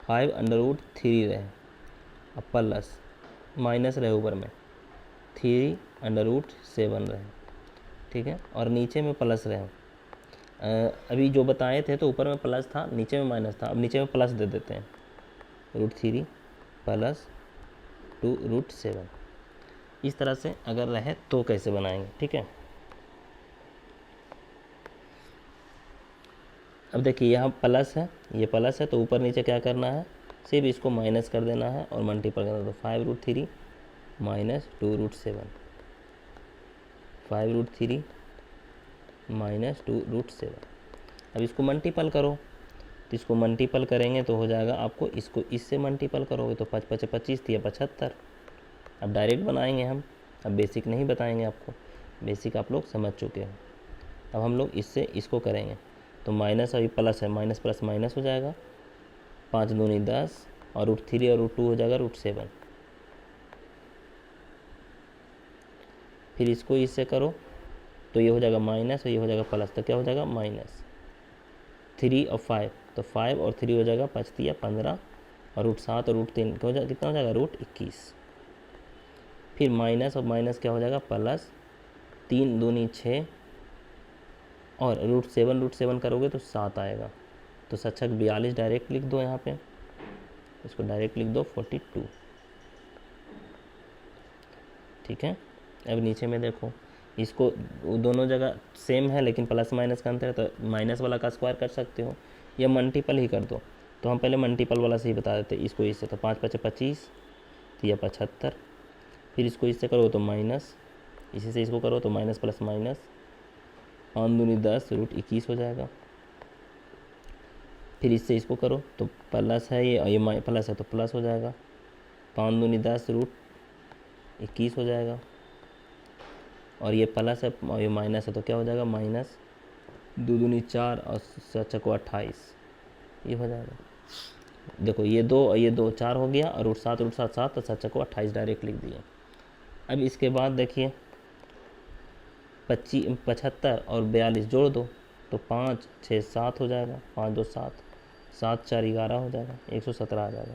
S1: 5 अंडर रूट 3 रहे और प्लस माइनस रहे ऊपर में 3 अंडर रूट 7 रहे, ठीक है, और नीचे में प्लस रहे। अभी जो बताए थे तो ऊपर में प्लस था, नीचे में माइनस था, अब नीचे में प्लस दे देते हैं, √3 प्लस 2√7। इस तरह से अगर रहे तो कैसे बनाएंगे, ठीक है। अब देखिए यहाँ प्लस है, ये प्लस है, तो ऊपर नीचे क्या करना है, सिर्फ इसको माइनस कर देना है और मल्टीपल करना है। तो 5√3 माइनस 2√7, 5√3 माइनस 2√7। अब इसको मल्टीपल करो, तो इसको मल्टीपल करेंगे तो हो जाएगा आपको, इसको इससे मल्टीपल करोगे तो 5 5 25 या 75। अब डायरेक्ट बनाएंगे हम, अब बेसिक नहीं बताएंगे आपको, बेसिक आप लोग समझ चुके हो। अब हम लोग इससे इसको करेंगे, तो माइनस अभी प्लस है, माइनस प्लस माइनस हो जाएगा, 5 दूनी 10 और √3 और √2 हो जाएगा √7। फिर इसको इससे करो तो ये हो जाएगा माइनस और ये हो जाएगा प्लस, तो क्या हो जाएगा -3 और 5, तो 5 और 3 हो जाएगा 5 या 15 और √7 और √3 क्या हो जाएगा, कितना हो जाएगा √21। फिर माइनस और माइनस क्या हो जाएगा प्लस, 3 दूनी 6 और √7 करोगे तो 7 आएगा, तो 7×42 डायरेक्ट लिख दो, यहाँ पे इसको डायरेक्ट लिख दो 42, ठीक है। अब नीचे में देखो, इसको दोनों जगह सेम है लेकिन प्लस माइनस का अंतर है, तो माइनस वाला का स्क्वायर कर सकते हो या मल्टीपल ही कर दो। तो हम पहले मल्टीपल वाला से ही बता देते इसको इससे, तो 5 5 25 या 75। फिर इसको इससे करो तो माइनस, इसी से इसको करो तो माइनस प्लस माइनस, 5 दूनी 10 √21 हो जाएगा। फिर इससे इसको करो तो प्लस है ये प्लस है तो प्लस हो जाएगा, 5 दूनी 10 √21 हो जाएगा। और ये प्लस है और ये माइनस है तो क्या हो जाएगा माइनस 2 दूनी 4 और 7 को 28, ये हो जाएगा। देखो ये 2 और ये 2 4 हो गया और √7 7 तो 7 को 28 डायरेक्ट लिख दिए। अब इसके बाद देखिए 75 और 42 जोड़ दो तो 5 6 7 हो जाएगा, 5 2 7, 7 4 11 हो जाएगा, 117 आ जाएगा।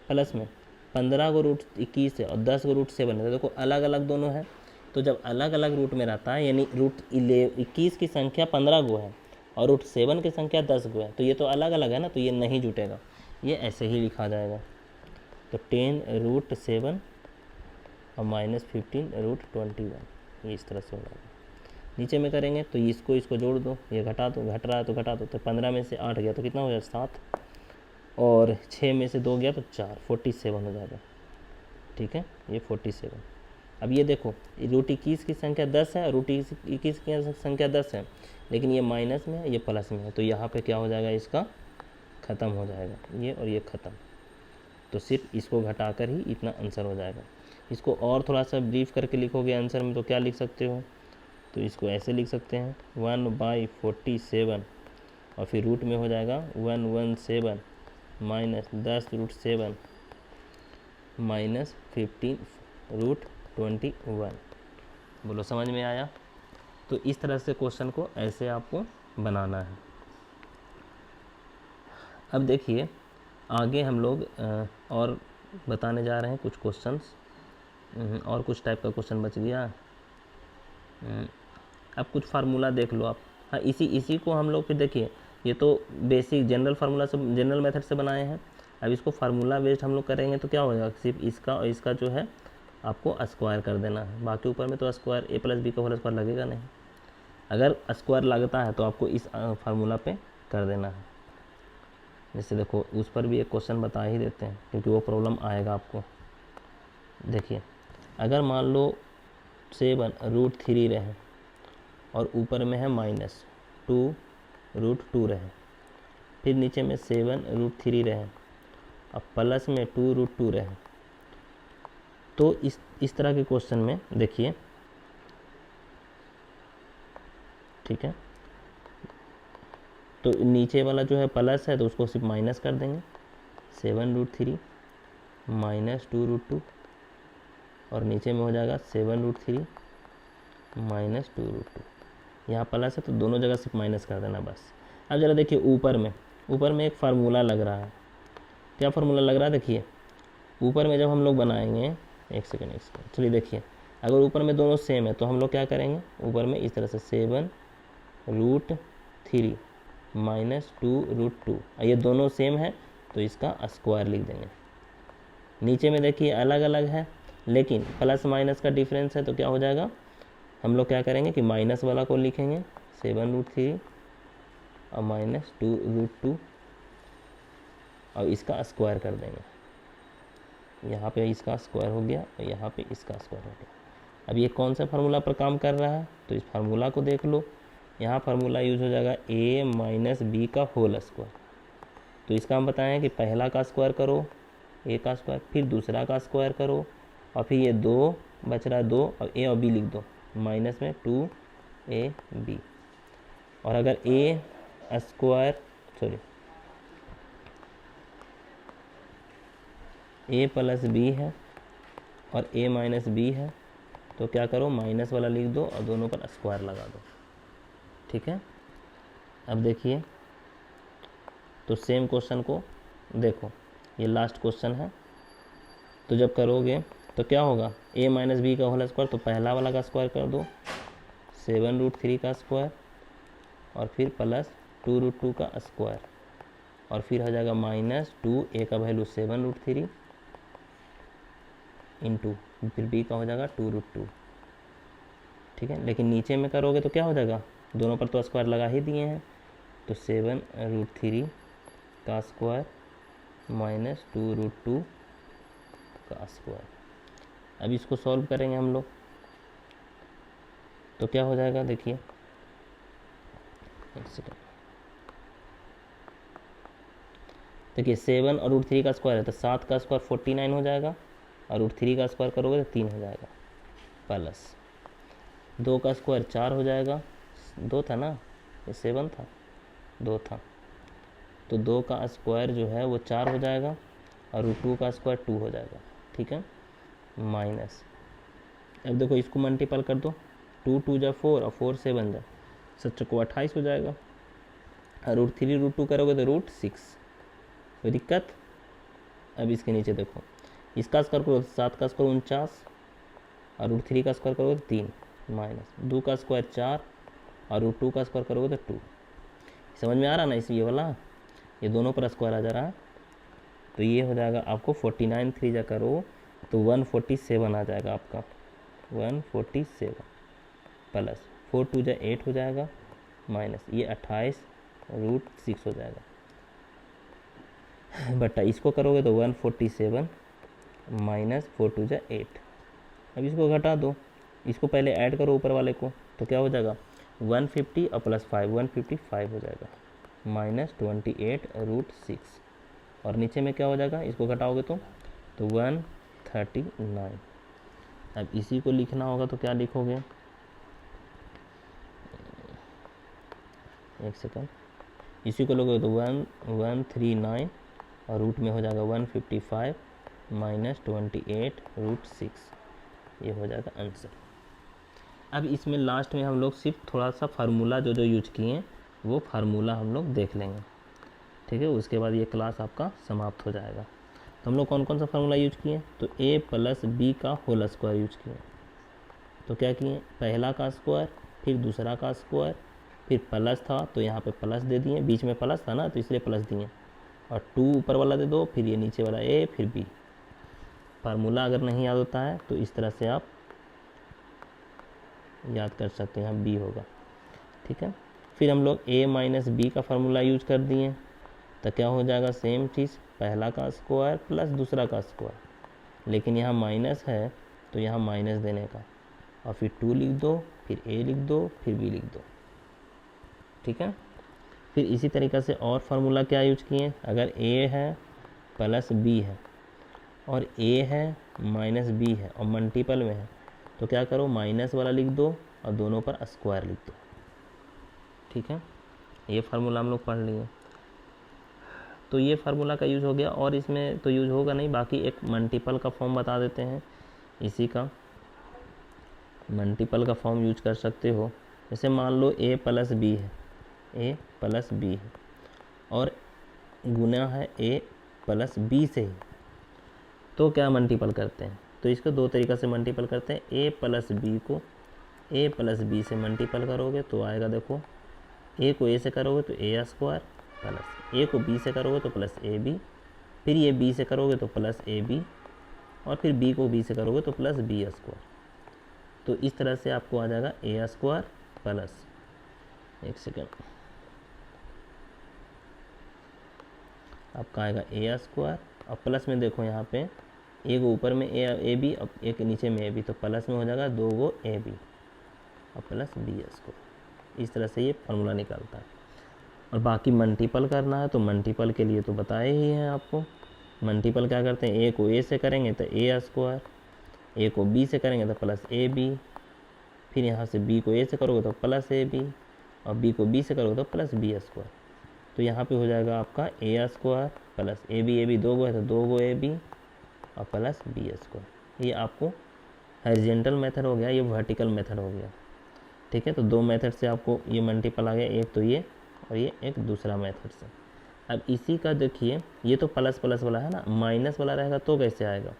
S1: प्लस में 15 को √21 है और 10 को √7 है, तो देखो अलग अलग दोनों है, तो जब अलग अलग रूट में रहता है यानी √21 की संख्या 15 गो है और √7 की संख्या 10 गो है, तो ये तो अलग अलग है ना, तो ये नहीं जुटेगा, ये ऐसे ही लिखा जाएगा। तो 10√7 और -15 √21, ये इस तरह से हो जाएगा। नीचे में करेंगे तो इसको जोड़ दो, ये घटा दो, घट रहा है तो घटा दो, तो 15 में से 8 गया तो कितना हो जाएगा 7, और 6 में से 2 गया तो 4, 47 हो जाएगा, ठीक है, ये 47। अब ये देखो √21 की संख्या 10 है और √21 की संख्या 10 है, लेकिन ये माइनस में है ये प्लस में है, तो यहाँ पे क्या हो जाएगा इसका ख़त्म हो जाएगा, ये और ये ख़त्म, तो सिर्फ इसको घटाकर ही इतना आंसर हो जाएगा। इसको और थोड़ा सा ब्रीफ करके लिखोगे आंसर में तो क्या लिख सकते हो, तो इसको ऐसे लिख सकते हैं 1/47 और फिर रूट में हो जाएगा 117 माइनस 10 √7 माइनस 15 √21। बोलो समझ में आया। तो इस तरह से क्वेश्चन को ऐसे आपको बनाना है। अब देखिए आगे हम लोग और बताने जा रहे हैं कुछ क्वेश्चंस, और कुछ टाइप का क्वेश्चन बच गया। अब कुछ फार्मूला देख लो आप, हाँ इसी को हम लोग फिर देखिए, ये तो बेसिक जनरल फार्मूला से, जनरल मेथड से बनाए हैं। अब इसको फार्मूला बेस्ड हम लोग करेंगे तो क्या हो जाएगा, सिर्फ इसका और इसका जो है आपको स्क्वायर कर देना है, बाकी ऊपर में तो स्क्वायर a + b का होल स्क्वायर लगेगा नहीं। अगर स्क्वायर लगता है तो आपको इस फार्मूला पे कर देना है। जैसे देखो उस पर भी एक क्वेश्चन बता ही देते हैं क्योंकि वो प्रॉब्लम आएगा आपको। देखिए अगर मान लो 7 √3 रहे और ऊपर में है -2 √2 रहे, फिर नीचे में 7 √3 रहे और प्लस में 2 √2 रहे, तो इस तरह के क्वेश्चन में देखिए, ठीक है, तो नीचे वाला जो है प्लस है तो उसको सिर्फ माइनस कर देंगे, 7 √3 माइनस 2 √2 और नीचे में हो जाएगा 7 √3 माइनस 2 √2। यहाँ प्लस है तो दोनों जगह सिर्फ माइनस कर देना बस। अब ज़रा देखिए ऊपर में एक फार्मूला लग रहा है। क्या फार्मूला लग रहा है, देखिए ऊपर में जब हम लोग बनाएंगे, एक सेकेंड चलिए देखिए, अगर ऊपर में दोनों सेम है तो हम लोग क्या करेंगे, ऊपर में इस तरह से 7 √3 3 माइनस 2√2, ये दोनों सेम है तो इसका स्क्वायर लिख देंगे। नीचे में देखिए अलग अलग है लेकिन प्लस माइनस का डिफरेंस है तो क्या हो जाएगा, हम लोग क्या करेंगे कि माइनस वाला को लिखेंगे 7√3 और माइनस 2√2 और इसका स्क्वायर कर देंगे। यहाँ पे इसका स्क्वायर हो गया और यहाँ पे इसका स्क्वायर हो गया। अब ये कौन सा फार्मूला पर काम कर रहा है तो इस फार्मूला को देख लो। यहाँ फार्मूला यूज हो जाएगा a माइनस बी का होल स्क्वायर। तो इसका हम बताएं कि पहला का स्क्वायर करो a का स्क्वायर, फिर दूसरा का स्क्वायर करो और फिर ये 2 बच रहा है 2 और a और b लिख दो माइनस में 2ab। और अगर a square a plus B है और a माइनस बी है तो क्या करो माइनस वाला लिख दो और दोनों पर स्क्वायर लगा दो। ठीक है, अब देखिए तो सेम क्वेश्चन को देखो, ये लास्ट क्वेश्चन है। तो जब करोगे तो क्या होगा, a माइनस बी का होल स्क्वायर तो पहला वाला का स्क्वायर कर दो 7√3 का स्क्वायर और फिर प्लस 2√2 का स्क्वायर और फिर हो जाएगा माइनस 2, a का वैल्यू 7√3 इंटू फिर b का हो जाएगा 2√2। ठीक है, लेकिन नीचे में करोगे तो क्या हो जाएगा, दोनों पर तो स्क्वायर लगा ही दिए हैं तो 7√3 का स्क्वायर माइनस 2√2 का स्क्वायर। अब इसको सॉल्व करेंगे हम लोग तो क्या हो जाएगा, देखिए एक सेकंड, देखिए 7 और √3 का स्क्वायर है तो 7 का स्क्वायर 49 हो जाएगा और √3 का स्क्वायर करोगे तो 3 हो जाएगा, प्लस 2 का स्क्वायर 4 हो जाएगा, 2 था ना, ये 7 था 2 था तो 2 का स्क्वायर जो है वो 4 हो जाएगा और √2 का स्क्वायर 2 हो जाएगा। ठीक है, माइनस, अब देखो इसको मल्टीपल कर दो, 2 2 जा 4 और 4 7 जा 7 को 28 हो जाएगा और √3 √2 करोगे तो √6, कोई दिक्कत। अब इसके नीचे देखो, इसका स्क्वायर करो 7 का स्क्वायर 49 और √3 का स्क्वायर करोगे तो 3 माइनस 2 का स्क्वायर 4 और √2 का स्क्वायर करोगे तो 2। समझ में आ रहा ना, इस ये वाला, ये दोनों पर स्क्वायर आ जा रहा है तो ये हो जाएगा आपको 49 3 जा करो तो 147 आ जाएगा आपका, 147 प्लस 4 2 जा 8 हो जाएगा माइनस ये 28√6 हो जाएगा बटा इसको करोगे तो 147 माइनस 4 2 जा 8। अब इसको घटा दो, इसको पहले ऐड करो ऊपर वाले को तो क्या हो जाएगा 150 और प्लस 5 155 हो जाएगा माइनस 28√6 और नीचे में क्या हो जाएगा, इसको घटाओगे तो 139। अब इसी को लिखना होगा तो क्या लिखोगे, एक सेकंड, इसी को लोगे तो 139 और रूट में हो जाएगा 155 माइनस 28√6, ये हो जाएगा आंसर। अब इसमें लास्ट में हम लोग सिर्फ थोड़ा सा फार्मूला जो यूज किए हैं वो फार्मूला हम लोग देख लेंगे। ठीक है, उसके बाद ये क्लास आपका समाप्त हो जाएगा। तो हम लोग कौन कौन सा फार्मूला यूज किए, तो a प्लस बी का होल स्क्वायर यूज किए। तो क्या किए, पहला का स्क्वायर फिर दूसरा का स्क्वायर फिर प्लस था तो यहाँ पे प्लस दे दिए, बीच में प्लस था ना तो इसलिए प्लस दिए और 2 ऊपर वाला दे दो, फिर ये नीचे वाला a फिर b। फार्मूला अगर नहीं याद होता है तो इस तरह से आप याद कर सकते हैं, यहाँ b होगा। ठीक है, फिर हम लोग a माइनस बी का फार्मूला यूज कर दिए तो क्या हो जाएगा, सेम चीज़, पहला का स्क्वायर प्लस दूसरा का स्क्वायर, लेकिन यहाँ माइनस है तो यहाँ माइनस देने का और फिर 2 लिख दो, फिर a लिख दो, फिर b लिख दो। ठीक है, फिर इसी तरीक़े से और फार्मूला क्या यूज किए, अगर a है प्लस b है और a है माइनस b है और मल्टीपल में है तो क्या करो, माइनस वाला लिख दो और दोनों पर स्क्वायर लिख दो। ठीक है, ये फार्मूला हम लोग पढ़ लिए। तो ये फार्मूला का यूज़ हो गया और इसमें तो यूज़ होगा नहीं, बाकी एक मल्टीपल का फॉर्म बता देते हैं। इसी का मल्टीपल का फॉर्म यूज कर सकते हो। जैसे मान लो a प्लस बी है, a प्लस बी है और गुना है a प्लस बी से ही, तो क्या मल्टीपल करते हैं, तो इसको दो तरीक़ा से मल्टीपल करते हैं। a प्लस बी को a प्लस बी से मल्टीपल करोगे तो आएगा देखो ए को ए से करोगे तो ए स्क्वायर प्लस ए को बी से करोगे तो प्लस ए बी, फिर ये बी से करोगे तो प्लस ए बी, और फिर बी को बी से करोगे तो प्लस बी स्क्वायर। तो इस तरह से आपको आ जाएगा ए स्क्वायर प्लस, एक सेकेंड, आपका आएगा ए स्क्वायर और प्लस में देखो यहाँ पे एक ऊपर में ए बी और एक नीचे में ए बी, तो प्लस में हो जाएगा 2 गो ए बी और प्लस बी स्क्वायर। इस तरह से ये फार्मूला निकलता है। और बाकी मल्टीपल करना है तो मल्टीपल के लिए तो बताए ही हैं आपको। मल्टीपल क्या करते हैं, ए को ए से करेंगे तो ए स्क्वायर, ए को बी से करेंगे तो प्लस ए बी, फिर यहाँ से बी को ए से करोगे तो प्लस ए बी, और बी को बी से करोगे तो प्लस बी स्क्वायर। तो यहाँ पे हो जाएगा आपका ए स्क्वायर प्लस ए बी 2 गो है तो 2 गो ए बी और प्लस बी स्क्वायर। ये आपको हॉरिजॉन्टल मेथड हो गया, ये वर्टिकल मेथड हो गया। ठीक है, तो 2 मेथड से आपको ये मल्टीपल आ गया, एक तो ये और ये एक दूसरा मेथड से। अब इसी का देखिए, ये तो प्लस प्लस वाला है ना, माइनस वाला रहेगा तो कैसे आएगा,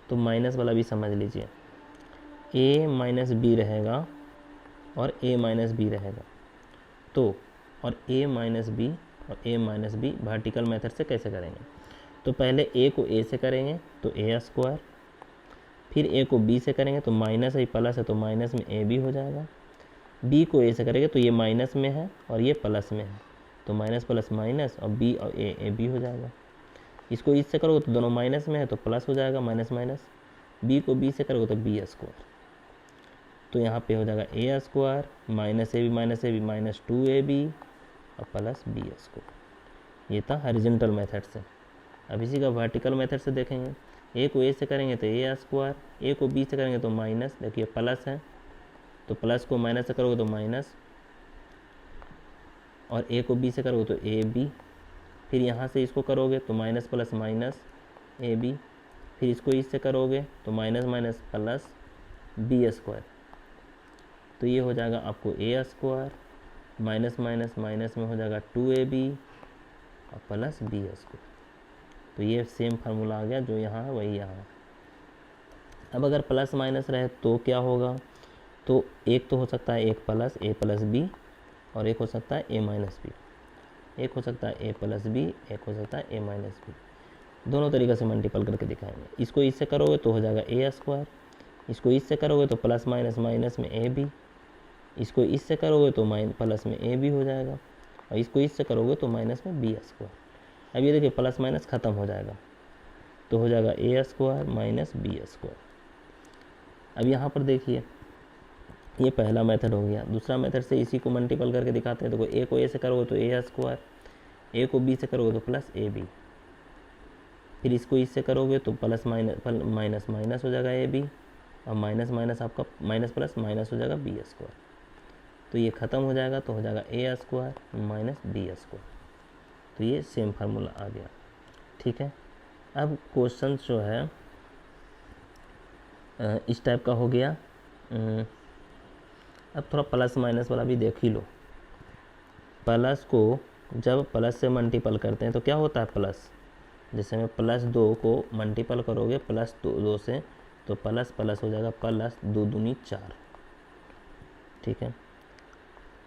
S1: तो माइनस वाला भी समझ लीजिए, ए माइनस बी रहेगा और ए माइनस बी रहेगा। तो और ए माइनस बी और ए माइनस बी वर्टिकल मेथड से कैसे करेंगे, तो पहले ए को ए से करेंगे तो ए स्क्वायर, फिर ए को बी से करेंगे तो माइनस है प्लस है तो माइनस में ए बी हो जाएगा, बी को ए से करेंगे तो ये माइनस में है और ये प्लस में है तो माइनस प्लस माइनस और बी और ए बी हो जाएगा। इसको इससे करोगे तो दोनों माइनस में है तो प्लस हो जाएगा, माइनस माइनस, बी को बी से करोगे तो बी स्क्वायर। तो यहाँ पे हो जाएगा a square minus A b minus 2ab और प्लस बी स्क्वायर। ये था हॉरिजॉन्टल मेथड से। अब इसी का वर्टिकल मेथड से देखेंगे, ए को ए से करेंगे तो ए स्क्वायर, ए को बी से करेंगे तो माइनस, देखिए प्लस है तो प्लस को माइनस से करोगे तो माइनस, और ए को बी से करोगे तो ए बी, फिर यहाँ से इसको करोगे तो माइनस प्लस माइनस ए बी, फिर इसको इससे करोगे तो minus minus plus B square. तो ये हो जाएगा आपको A square minus minus minus में हो जाएगा 2ab और प्लस बी स्क्वायर। तो ये सेम फार्मूला आ गया, जो यहाँ है वही यहाँ है। अब अगर प्लस माइनस रहे तो क्या होगा, तो एक तो हो सकता है एक प्लस ए प्लस बी, और एक हो सकता है ए माइनस बी, एक हो सकता है ए प्लस बी, एक हो सकता है ए माइनस बी। दोनों तरीक़े से मल्टीपल करके दिखाएंगे। इसको इससे करोगे तो हो जाएगा ए स्क्वायर, इसको इससे करोगे तो प्लस माइनस माइनस में ए बी, इसको इससे करोगे तो प्लस में ए बी हो जाएगा, और इसको इससे करोगे तो माइनस में बी स्क्वायर। अब ये देखिए प्लस माइनस ख़त्म हो जाएगा तो हो जाएगा a square minus B square. अब यहाँ पर देखिए ये पहला मेथड हो गया। दूसरा मेथड से इसी को मल्टीपल करके दिखाते हैं। देखो ए को ए से करोगे तो ए स्क्वायर, ए को बी से करोगे तो प्लस ए बी, फिर इसको इससे करोगे तो प्लस माइनस माइनस हो जाएगा ए बी, और माइनस माइनस आपका माइनस प्लस माइनस हो जाएगा बी स्क्वायर। तो ये ख़त्म हो जाएगा तो हो जाएगा a square minus B square. तो ये सेम फार्मूला आ गया। ठीक है, अब क्वेश्चन जो है इस टाइप का हो गया। अब थोड़ा प्लस माइनस वाला भी देख ही लो। प्लस को जब प्लस से मल्टीपल करते हैं तो क्या होता है प्लस, जैसे में प्लस 2 को मल्टीपल करोगे प्लस 2 से तो प्लस प्लस हो जाएगा प्लस 2 दूनी 4। ठीक है,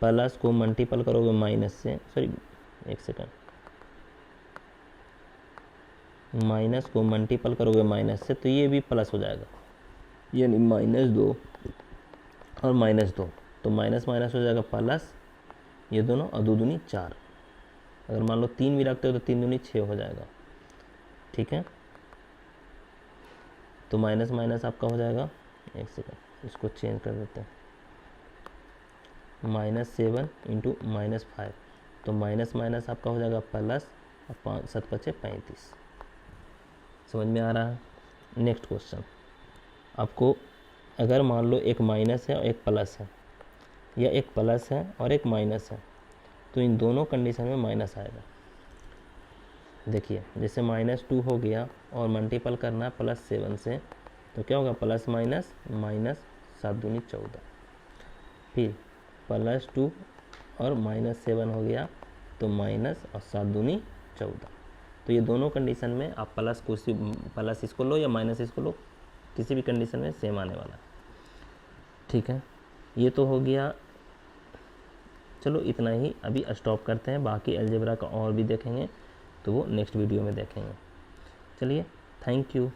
S1: प्लस को मल्टीपल करोगे माइनस से, सॉरी एक सेकंड, माइनस को मल्टीपल करोगे माइनस से तो ये भी प्लस हो जाएगा, यानी -2 और -2 तो माइनस माइनस हो जाएगा प्लस, ये दोनों और 2 दूनी 4। अगर मान लो 3 भी रखते हो तो 3 दूनी 6 हो जाएगा। ठीक है, तो माइनस माइनस आपका हो जाएगा, एक सेकंड इसको चेंज कर देते हैं, -7 इंटू -5 तो माइनस माइनस आपका हो जाएगा प्लस, और 5 7 5 35। समझ में आ रहा है। नेक्स्ट क्वेश्चन, आपको अगर मान लो एक माइनस है और एक प्लस है, या एक प्लस है और एक माइनस है, तो इन दोनों कंडीशन में माइनस आएगा। देखिए जैसे -2 हो गया और मल्टीपल करना है +7 से, तो क्या होगा प्लस माइनस माइनस 7 दूनी 14, फिर +2 और -7 हो गया तो माइनस और 7 दूनी 14। तो ये दोनों कंडीशन में आप प्लस इसको लो या माइनस इसको लो, किसी भी कंडीशन में सेम आने वाला है। ठीक है, ये तो हो गया चलो इतना ही अभी स्टॉप करते हैं, बाकी अलजेब्रा का और भी देखेंगे तो वो नेक्स्ट वीडियो में देखेंगे। चलिए, थैंक यू।